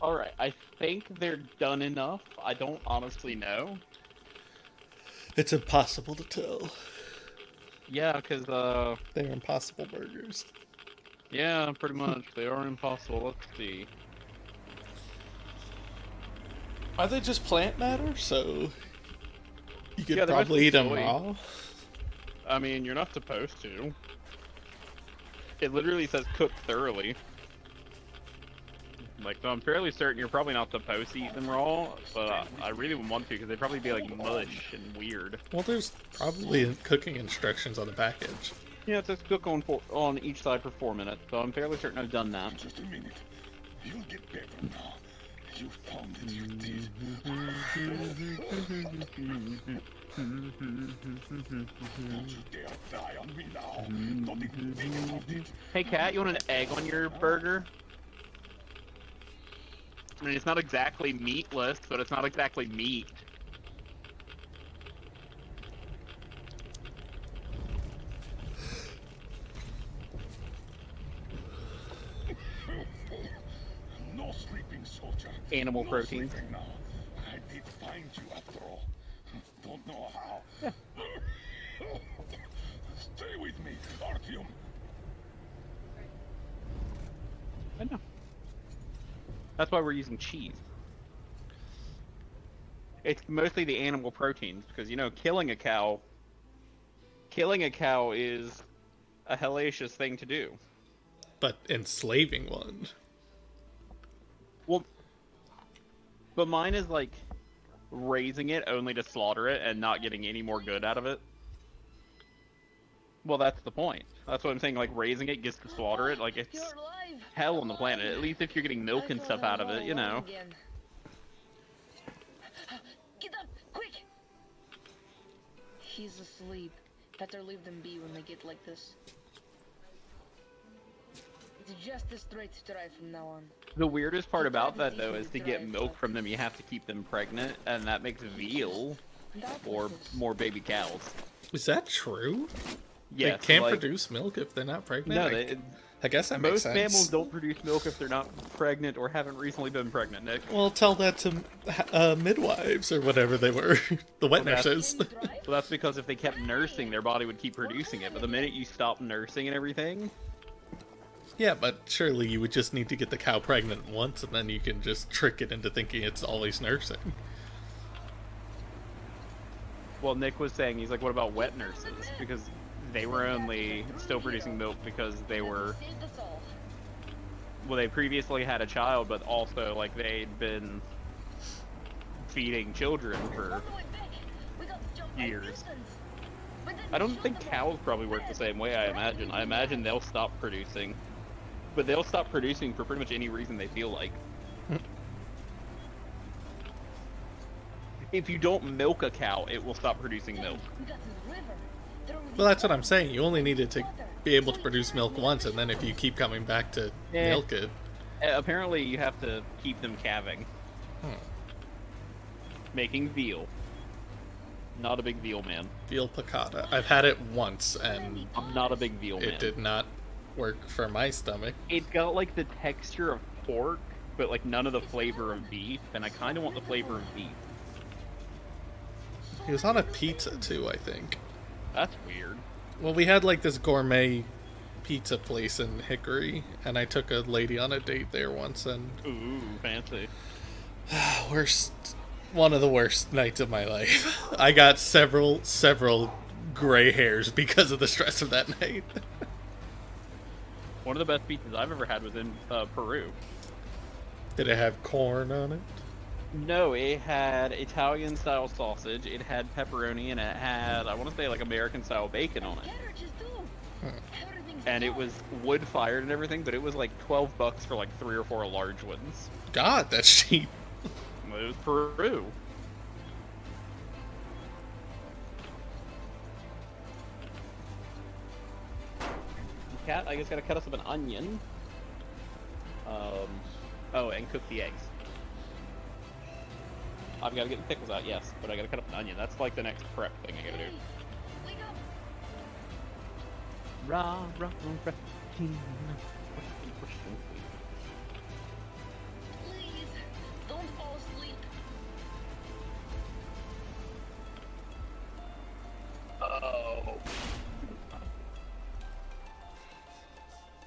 Alright, I think they're done enough. I don't honestly know. It's impossible to tell. Yeah, because, They're impossible burgers. yeah, pretty much. They are impossible. Let's see. Are they just plant matter? So you could Yeah, they're probably eat them mostly soy. raw. I mean, you're not supposed to. It literally says cook thoroughly. Like, so I'm fairly certain you're probably not supposed to eat them raw, but I really would want to because they'd probably be like mush and weird. Well, there's probably cooking instructions on the package. Yeah, it says cook on each side for 4 minutes, so I'm fairly certain I've done that. Just a minute. You'll get better now. You found it, you did. Don't you dare die on me now. Don't even think about it. Hey, Kat, you want an egg on your burger? I mean, it's not exactly meatless, but it's not exactly meat. No sleeping, soldier. Animal No protein. sleeping now. I did find you after all. Don't know how. Stay with me, Artyom. I know. That's why we're using cheese. It's mostly the animal proteins, because, you know, killing a cow is a hellacious thing to do. But enslaving one. Well, but mine is like raising it only to slaughter it and not getting any more good out of it. Well, that's the point. That's what I'm saying, like, raising it gets to slaughter it, like, it's You're alive. hell on the planet. At least if you're getting milk and stuff out of it, you know. Get up, quick! He's asleep. Better leave them be when they get like this. It's just a straight drive from now on. The weirdest part about that, though, is to get milk from them, you have to keep them pregnant, and that makes veal or more baby cows. Is that true? Yes, they can't like- produce milk if they're not pregnant? No, I guess that makes most sense. mammals don't produce milk if they're not pregnant or haven't recently been pregnant, Nick. Well, tell that to midwives or whatever they were. The wet Well, that's- nurses. Well, that's because if they kept nursing, their body would keep producing it. But the minute you stop nursing and everything, Yeah, but surely you would just need to get the cow pregnant once and then you can just trick it into thinking it's always nursing. well, Nick was saying, he's like, what about wet nurses? Because they were only still producing milk because they were, well, they previously had a child, but also, like, they'd been feeding children for years. I don't think cows probably work the same way, I imagine. I imagine they'll stop producing. But they'll stop producing for pretty much any reason they feel like. If you don't milk a cow, it will stop producing milk. Well, that's what I'm saying. You only needed to be able to produce milk once, and then if you keep coming back to milk it... Apparently, you have to keep them calving. Making veal. Not a big veal man. Veal piccata. I've had it once, and I'm not a big veal man. it did not work for my stomach. It's got, like, the texture of pork, but, like, none of the flavor of beef, and I kind of want the flavor of beef. He was on a pizza, too, I think. That's weird. Well, we had, like, this gourmet pizza place in Hickory, and I took a lady on a date there once, and... Ooh, fancy. One of the worst nights of my life. I got several gray hairs because of the stress of that night. One of the best pizzas I've ever had was in Peru. Did it have corn on it? No, it had Italian-style sausage, it had pepperoni, and it had, I want to say, like, American-style bacon on it. And it was wood-fired and everything, but it was like $12 for like 3 or 4 large ones. God, that's cheap. It was Peru. Cat, I guess gotta cut us up an onion. Oh, and cook the eggs. I've gotta get the pickles out, yes, but I gotta cut up an onion. That's like the next prep thing I gotta do. Rah, rah, rah,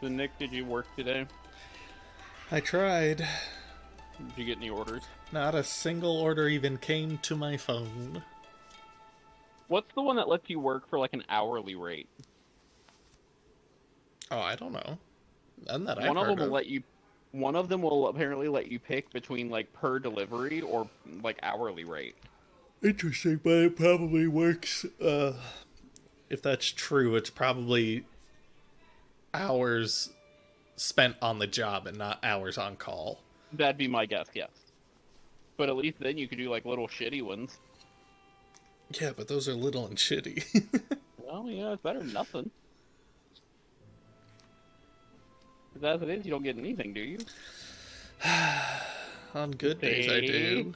So Nick, did you work today? I tried. Did you get any orders? Not a single order even came to my phone. What's the one that lets you work for like an hourly rate? Oh, I don't know. None that I've One of heard them will let you. One of them will apparently let you pick between like per delivery or like hourly rate. Interesting, but it probably works. If that's true, it's probably hours spent on the job and not hours on call. That'd be my guess, yes. But at least then you could do like little shitty ones. Yeah, but those are little and shitty. Well, yeah, it's better than nothing. 'Cause as it is, you don't get anything, do you? On good days, I do.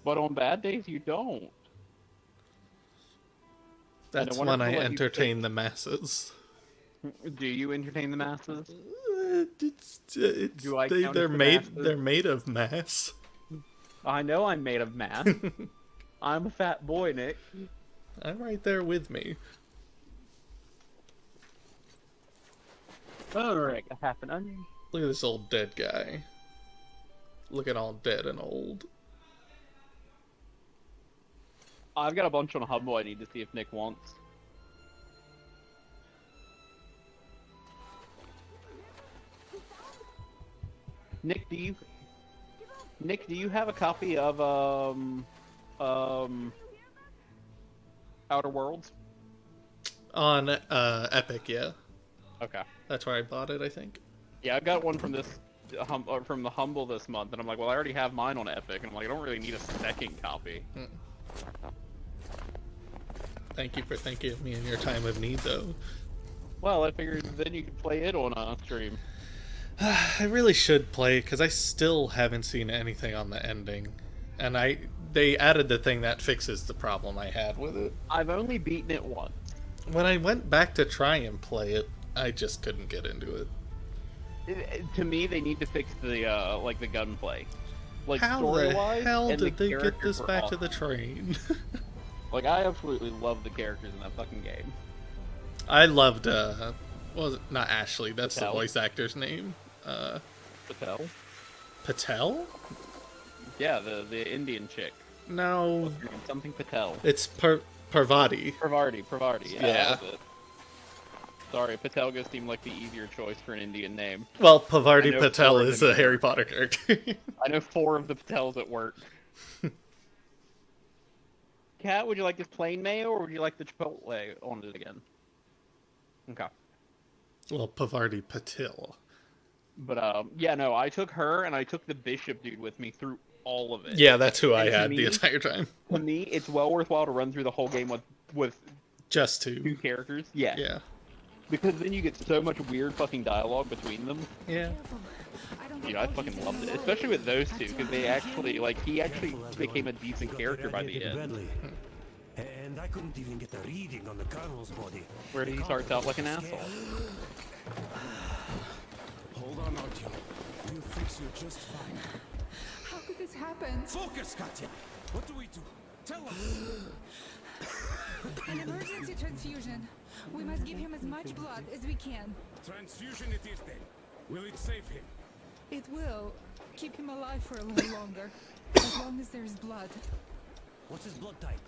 But on bad days, you don't. That's wonder when if I they'll let you entertain the masses. Do you entertain the masses? Do I count they're as the made. masses? They're made of mass. I know I'm made of mass. I'm a fat boy, Nick. I'm right there with me. Alright, a half an onion. Look at this old dead guy. Looking all dead and old. I've got a bunch on Humble I need to see if Nick wants. Nick, do you have a copy of Outer Worlds? On Epic, yeah. Okay. That's where I bought it, I think. Yeah, I got one from this from the Humble this month, and I'm like, well, I already have mine on Epic, and I'm like, I don't really need a second copy. Thank you for thinking of me in your time of need, though. Well, I figured then you could play it on stream. I really should play, because I still haven't seen anything on the ending. And they added the thing that fixes the problem I had with it. I've only beaten it once. When I went back to try and play it, I just couldn't get into it. To me, they need to fix the like the gunplay. Like How the story-wise, hell and did the they get characters this were back to awesome. the train? Like, I absolutely love the characters in that fucking game. I loved, what was it? Not Ashley, that's Patel. the voice actor's name. Patel? Patel? Yeah, the Indian chick. No, Something Patel. it's Parvati. Parvati. Yeah. Yeah. That was it. Sorry, Patel just seemed like the easier choice for an Indian name. Well, Parvati I know Patel four of is them. a Harry Potter character. I know 4 of the Patels at work. Kat, would you like this plain mayo, or would you like the chipotle on it again? Okay. Well, Parvati Patel. But, yeah, no, I took her, and I took the bishop dude with me through all of it. Yeah, that's who I And to had me- the entire time. To me, it's well worthwhile to run through the whole game with Just 2 two. characters. Yeah. Yeah. Because then you get so much weird fucking dialogue between them. Yeah. You know, I fucking loved it. Especially with those two, because they actually, like, he actually became a decent character by the end. And I couldn't even get a reading on the colonel's body. Where he starts out like an asshole. Hold on, Artyom. We'll fix you just fine. How could this happen? Focus, Katya! What do we do? Tell us! An emergency transfusion. We must give him as much blood as we can. Transfusion it is then. Will it save him? It will keep him alive for a little longer. As long as there's blood. What's his blood type?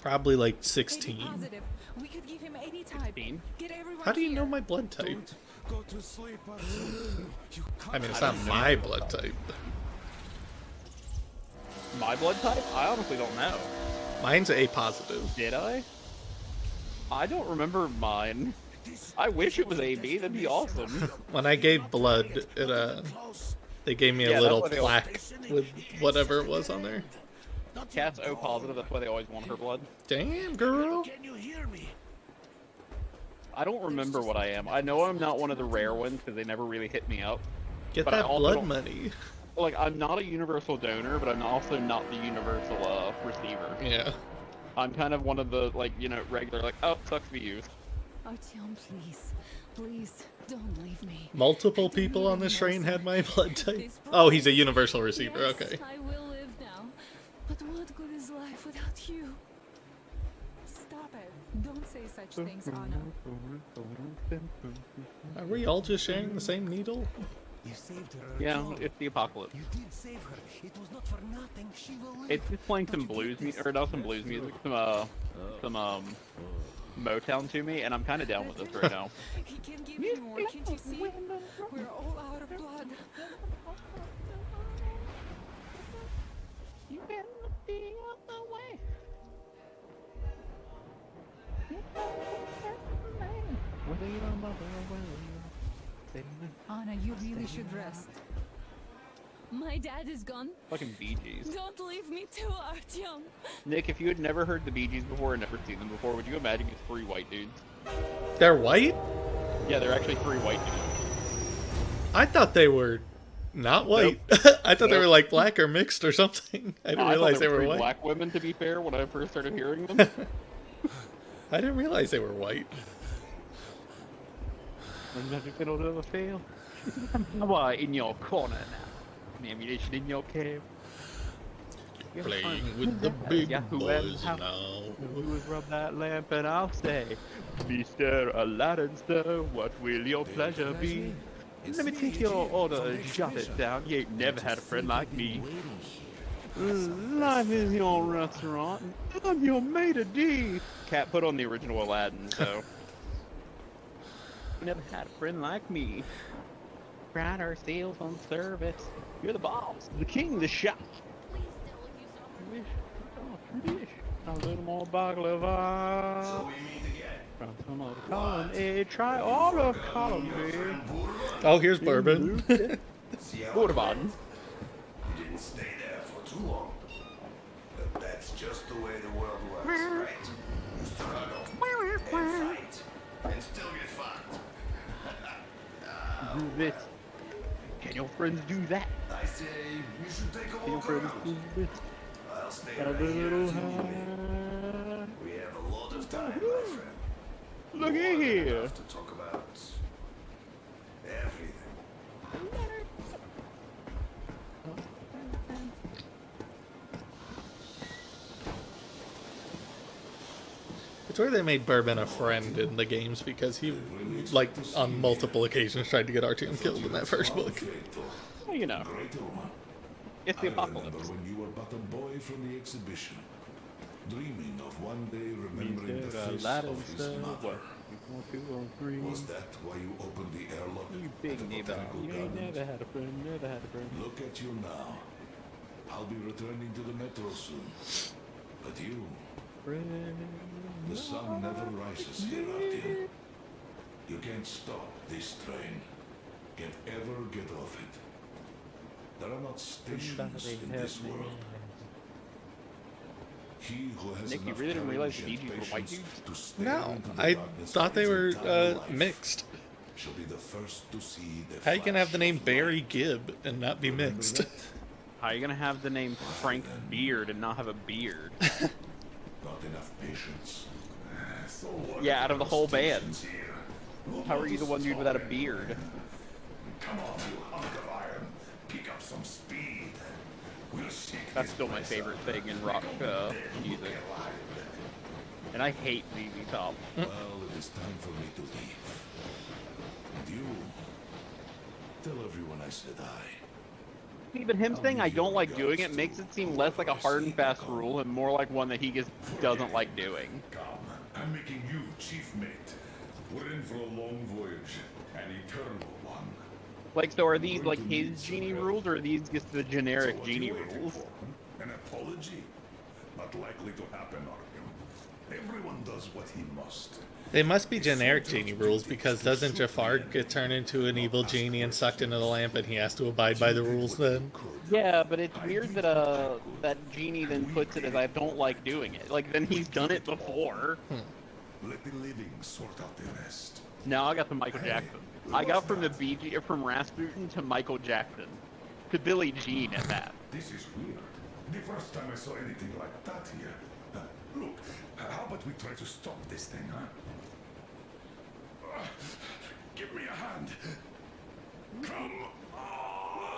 Probably like 80 16. positive. We could give him 80 type. 16? Get everyone How do you here. know my blood type? Don't go to sleep, Artyom. You can't. I mean, it's not my blood type. My blood type? I honestly don't know. Mine's A positive. Did I? I don't remember mine. I wish it was AB, that'd be awesome. When I gave blood, they gave me Yeah, a little that's why they plaque with whatever it was on there. Cat's O positive, that's why they always want her blood. Damn, girl. I don't remember what I am. I know I'm not one of the rare ones, because they never really hit me up. Get But I that also blood don't- money. Like, I'm not a universal donor, but I'm also not the universal receiver. Yeah. I'm kind of one of the, like, you know, regular, like, oh, sucks to be used. Artyom, please. Please, don't leave me. Multiple people on this train had my blood type. Oh, he's a universal receiver. Yes, Okay. I will live now. But what good is life without you? Stop it. Don't say such things, Anna. Are we all just sharing the same needle? You saved her. Yeah, John. it's the apocalypse. You did save her. It was not for nothing. She will live. It's just playing some Don't you blues get music, this? or not some blues music, some Motown to me, and I'm kind of down with this right now. He can give you more, can't you see? We're all out of blood. You better be out the way. Anna, you really should rest. My dad is gone. Fucking Bee Gees. Don't leave me to Artyom. Nick, if you had never heard the Bee Gees before and never seen them before, would you imagine it's 3 white dudes? They're white? Yeah, they're actually 3 white dudes. I thought they were not white. I thought they were like black or mixed or something. I didn't realize they were white. Black women, to be fair, when I first started hearing them. I didn't realize they were white. I'm never gonna ever fail. Why, in your corner now. Ammunition in your cave. Playing with the big boys now. Who has rubbed that lamp and I'll say, Mr. Aladdin, sir, what will your pleasure be? Let me take your order, jot it down. You ain't never had a friend like me. Life is your restaurant, and I'm your maitre d'. Cat put on the original Aladdin, so. Never had a friend like me. Pride ourselves on service. You're the boss, the king, the shop. A little more baklava. So we meet again. From some other column A, try all of column B. Oh, here's bourbon. Bourbon. You didn't stay there for too long. But that's just the way the world works, right? You struggle, and fight, and still get fucked. Do this. Can your friends do that? I say you should take a Can your walk friends around. do this? I'll stay A right here little if you high. win. We have a lot of time, my friend. Look More at than here. enough to talk about everything. It's where they made Bourbon a friend in the games because he, like, on multiple occasions tried to get Artyom killed in that first book. Well, you know. It's the I remember apocalypse. when you were but a boy from the exhibition, dreaming of one day remembering the face of his mother. Was that why you opened the airlock? You big at the neighbor. Botanical You ain't Gardens? never had a friend, never had a friend. Look at you now. I'll be returning to the metro soon. But you, the sun never rises here, Artyom. You can't stop this train. Can't ever get off it. There are not stations in this world. He who has Nick, you enough really didn't realize courage Bee and Gees were white patience dudes? to stare No, into the I darkness thought of they his were entire life mixed. shall be the first to see the How you can have the flash name of Barry light. Gibb and not be mixed? How are you gonna have the name Frank Beard and not have a beard? Not enough patience. So what Yeah, if out of the there are whole band. stations here? How are you the one dude without a beard? Come on, you hunk of iron. Pick up some speed. We'll shake That's this still my place favorite up. thing in rock music. And I hate ZZ Top. Well, it is time for me to leave. And you, tell everyone I said hi. Even him saying I don't like doing it makes it seem less like a hard and fast rule and more like one that he just doesn't like doing. Come, I'm making you chief mate. We're in for a long voyage, an eternal one. Like, so are these like his genie rules or are these just the generic So what genie you waiting rules? for? An apology? Not likely to happen, Artyom. Everyone does what he must. They must be generic genie rules because doesn't Jafar get turned into an evil genie and sucked into the lamp and he has to abide by the rules then? Yeah, but it's weird that that genie then puts it as I don't like doing it. Like then he's done it before. Let the living sort out the rest. Now I got the Michael Jackson. I got from the BG from Rasputin to Michael Jackson. To Billie Jean at that. This is weird. The first time I saw anything like that here. Look, how about we try to stop this thing, huh? Give me a hand. Come on.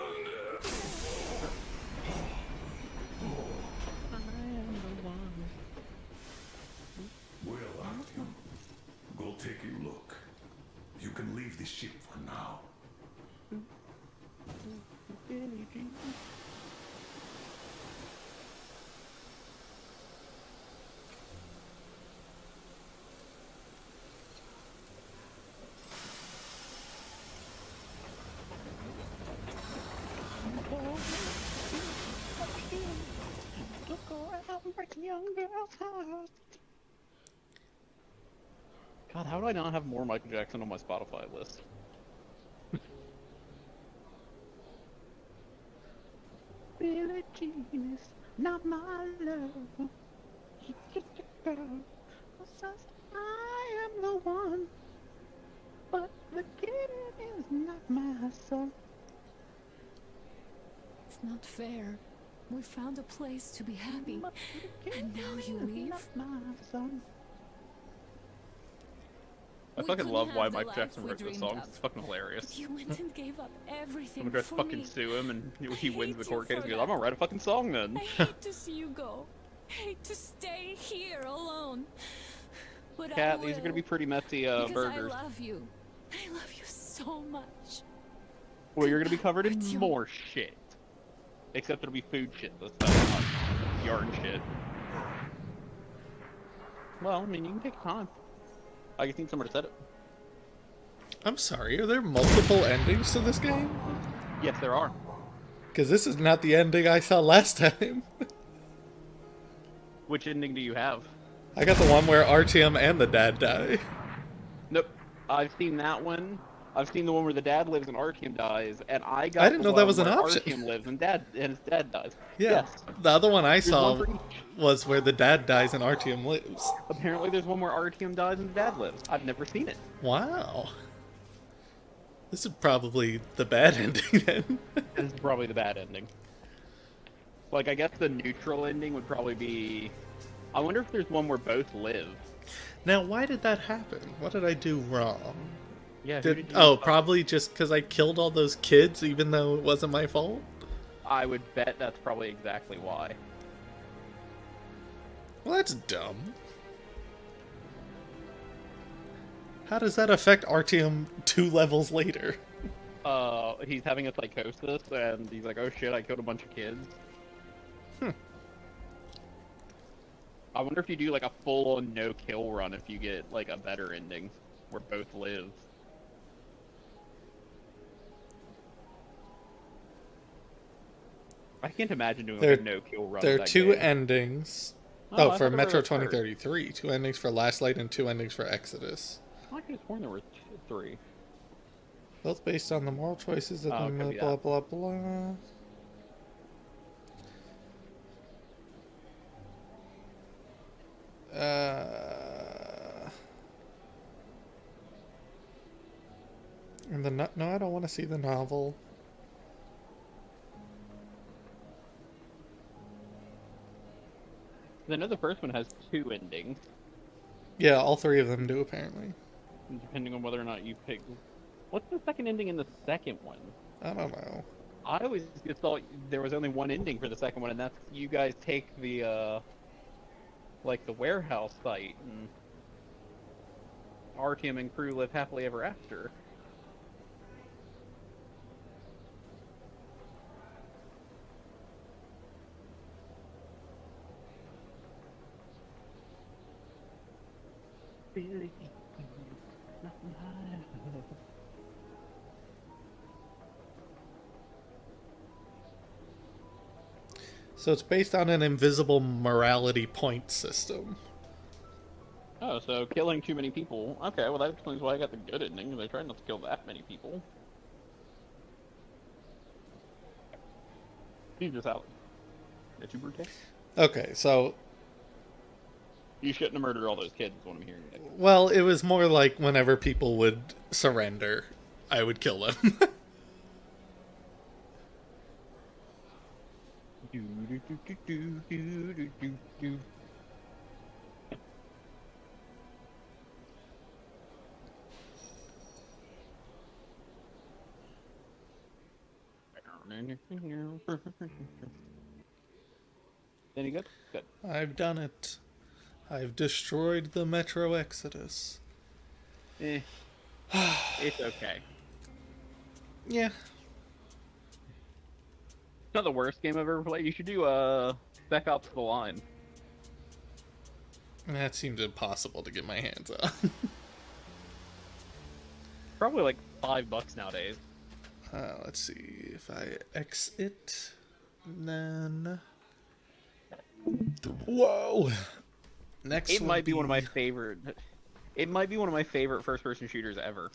Well, Artyom, the ship for now. God, how do I not have more Michael Jackson on my Spotify list? Billie Jean is not my love. She's just a girl who says I am the one, but the kid is not my son. It's not fair. We found a place to be happy, and now you leave? My son. I We fucking couldn't love have why the Mike life Jackson we wrote those dreamed songs. of. It's fucking hilarious. You went and gave up everything I'm gonna for fucking me. sue him, and he wins the hate court you case. for He goes, that. I'm gonna write a fucking song then. I hate to see you go. Hate to stay here alone. But Cat, I these are gonna will, be pretty messy because burgers. I love you. I love you so much. Well, you're gonna be covered in Artyom. more shit. Except it'll be food shit this time, not yarn shit. Well, I mean, you can take your time. I just need somewhere to set it. I'm sorry, are there multiple endings to this game? Yes, there are. Because this is not the ending I saw last time. Which ending do you have? I got the one where Artyom and the dad die. Nope. I've seen that one. I've seen the one where the dad lives and Artyom dies, and I got I didn't the know that one was an where option. Artyom lives and his dad dies. Yeah, Yes. the other one I There's saw one for each. was where the dad dies and Artyom lives. Apparently there's one where Artyom dies and the dad lives. I've never seen it. Wow. This is probably the bad ending then. This is probably the bad ending. Like, I guess the neutral ending would probably be... I wonder if there's one where both live. Now, why did that happen? What did I do wrong? Yeah, who did you Oh, fuck? probably just because I killed all those kids, even though it wasn't my fault? I would bet that's probably exactly why. Well, that's dumb. How does that affect Artyom 2 levels later? He's having a psychosis, and he's like, oh shit, I killed a bunch of kids. I wonder if you do, like, a full-on no-kill run if you get, like, a better ending, where both live. I can't imagine doing, like, a no-kill run. There are of that 2 game. endings. Oh, Oh, I for thought there Metro were 3. 2033. 2 endings for Last Light and 2 endings for Exodus. I could have sworn there were 3. Both based on the moral choices of Oh, the it could be blah that. blah blah. And the no, I don't want to see the novel. I know the first one has 2 endings, Yeah, all 3 of them do apparently. depending on whether or not you pick. What's the second ending in the second one? I don't know. I always just thought there was only one ending for the second one, and that's you guys take the, like, the warehouse site, and Artyom and crew live happily ever after. Billy, not my love. So it's based on an invisible morality point system. Oh, so killing too many people. Okay, well that explains why I got the good ending. They tried not to kill that many people. He's just out. Did you brute? Okay, so You shouldn't have murdered all those kids, is what I'm hearing. well, it was more like whenever people would surrender, I would kill them. Do, do, do, do, do, do, do, do. Any good? Good. I've done it. I've destroyed the Metro Exodus. Eh. It's okay. Yeah. It's not the worst game I've ever played. You should do Spec Ops: The Line. That seems impossible to get my hands on. Probably like $5 nowadays. Let's see if I exit, then. Whoa. Next, It might be one of my favorite. It might be one of my favorite first-person shooters ever.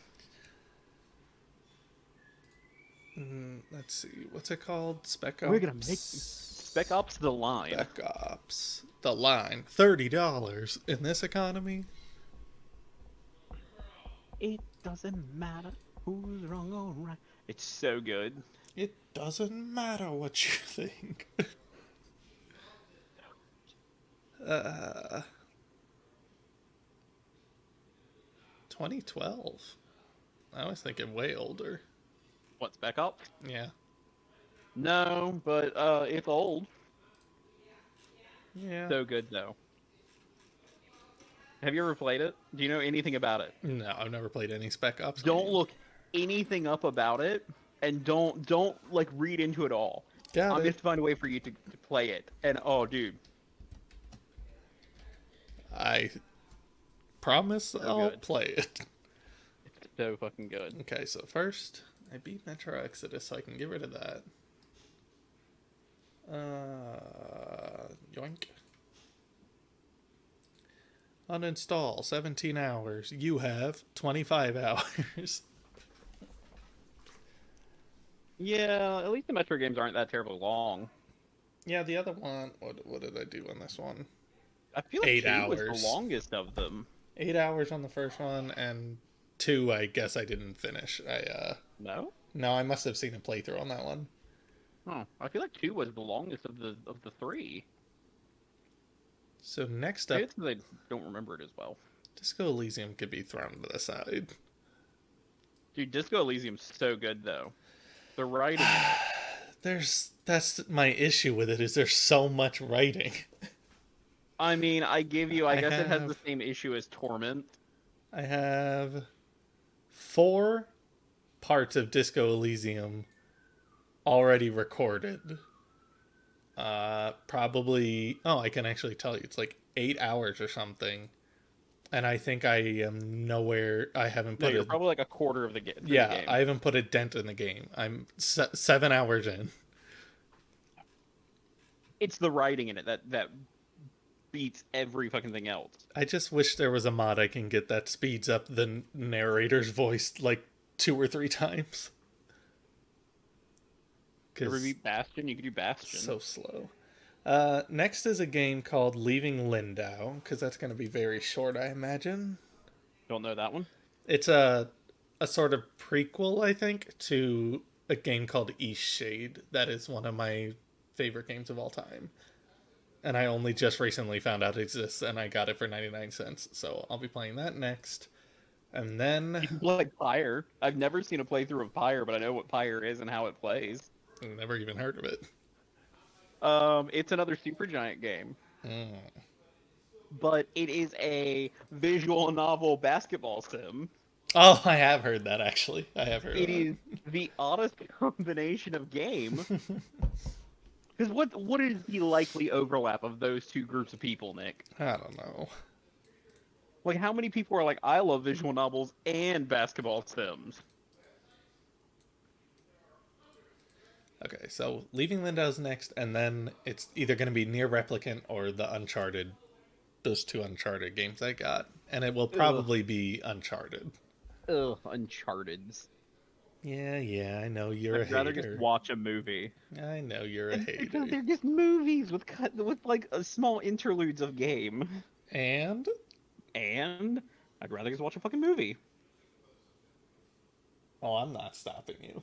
Let's see, what's it called? Spec Ops. We're gonna make Spec Ops: The Line. Spec Ops: The Line. $30 in this economy. It doesn't matter who's wrong or right. It's so good. It doesn't matter what you think. 2012. I was thinking way older. What, Spec Ops? Yeah. No, but it's old. Yeah. So good though. Have you ever played it? Do you know anything about it? No, I've never played any Spec Ops. Don't look anything up about it, and don't like read into it all. I'm just find a way for you to play it, and oh, dude, I promise So I'll good. play it. It's so fucking good. Okay, so first I beat Metro Exodus, so I can get rid of that. Yoink. Uninstall 17 hours. You have 25 hours. Yeah, at least the Metro games aren't that terribly long. Yeah, the other one. What did I do on this one? I feel like 8 2 hours. was the longest of them. 8 hours on the first one, and 2 I guess I didn't finish. No? No, I must have seen a playthrough on that one. Oh, I feel like 2 was the longest of the 3. So next up, Maybe it's because I don't remember it as well. Disco Elysium could be thrown to the side. Dude, Disco Elysium's so good though. The writing. That's my issue with it, is there's so much writing. I mean, I give you. I guess it has have- the same issue as Torment. I have 4 parts of Disco Elysium already recorded. Probably, I can actually tell you, it's like 8 hours or something. And I think I am nowhere, I haven't No, put you're probably like a quarter of the game. yeah, I haven't put a dent in the game. I'm 7 hours in. It's the writing in it that beats every fucking thing else. I just wish there was a mod I can get that speeds up the narrator's voice like 2 or 3 times. Ever beat Bastion? You could do Bastion. So slow. Next is a game called Leaving Lindau, because that's going to be very short, I imagine. Don't know that one? It's a sort of prequel, I think, to a game called Eastshade. That is one of my favorite games of all time. And I only just recently found out it exists, and I got it for 99 cents. So I'll be playing that next. And then... You can play Pyre. I've never seen a playthrough of Pyre, but I know what Pyre is and how it plays. I've never even heard of it. It's another Supergiant game. Mm. But it is a visual novel basketball sim. Oh, I have heard that, actually. I have heard It of that. is the oddest combination of game. Because what is the likely overlap of those two groups of people, Nick? I don't know. Like, how many people are like, I love visual novels and basketball sims? Okay, so Leaving Lindau's next, and then it's either going to be Near Replicant or the Uncharted, those 2 Uncharted games I got. And it will probably be Uncharted. Ugh, Uncharted's. Yeah, I know you're I'd a rather hater. just watch a movie. I know you're a It's hater. because they're just movies with like small interludes of game. And I'd rather just watch a fucking movie. Oh, I'm not stopping you.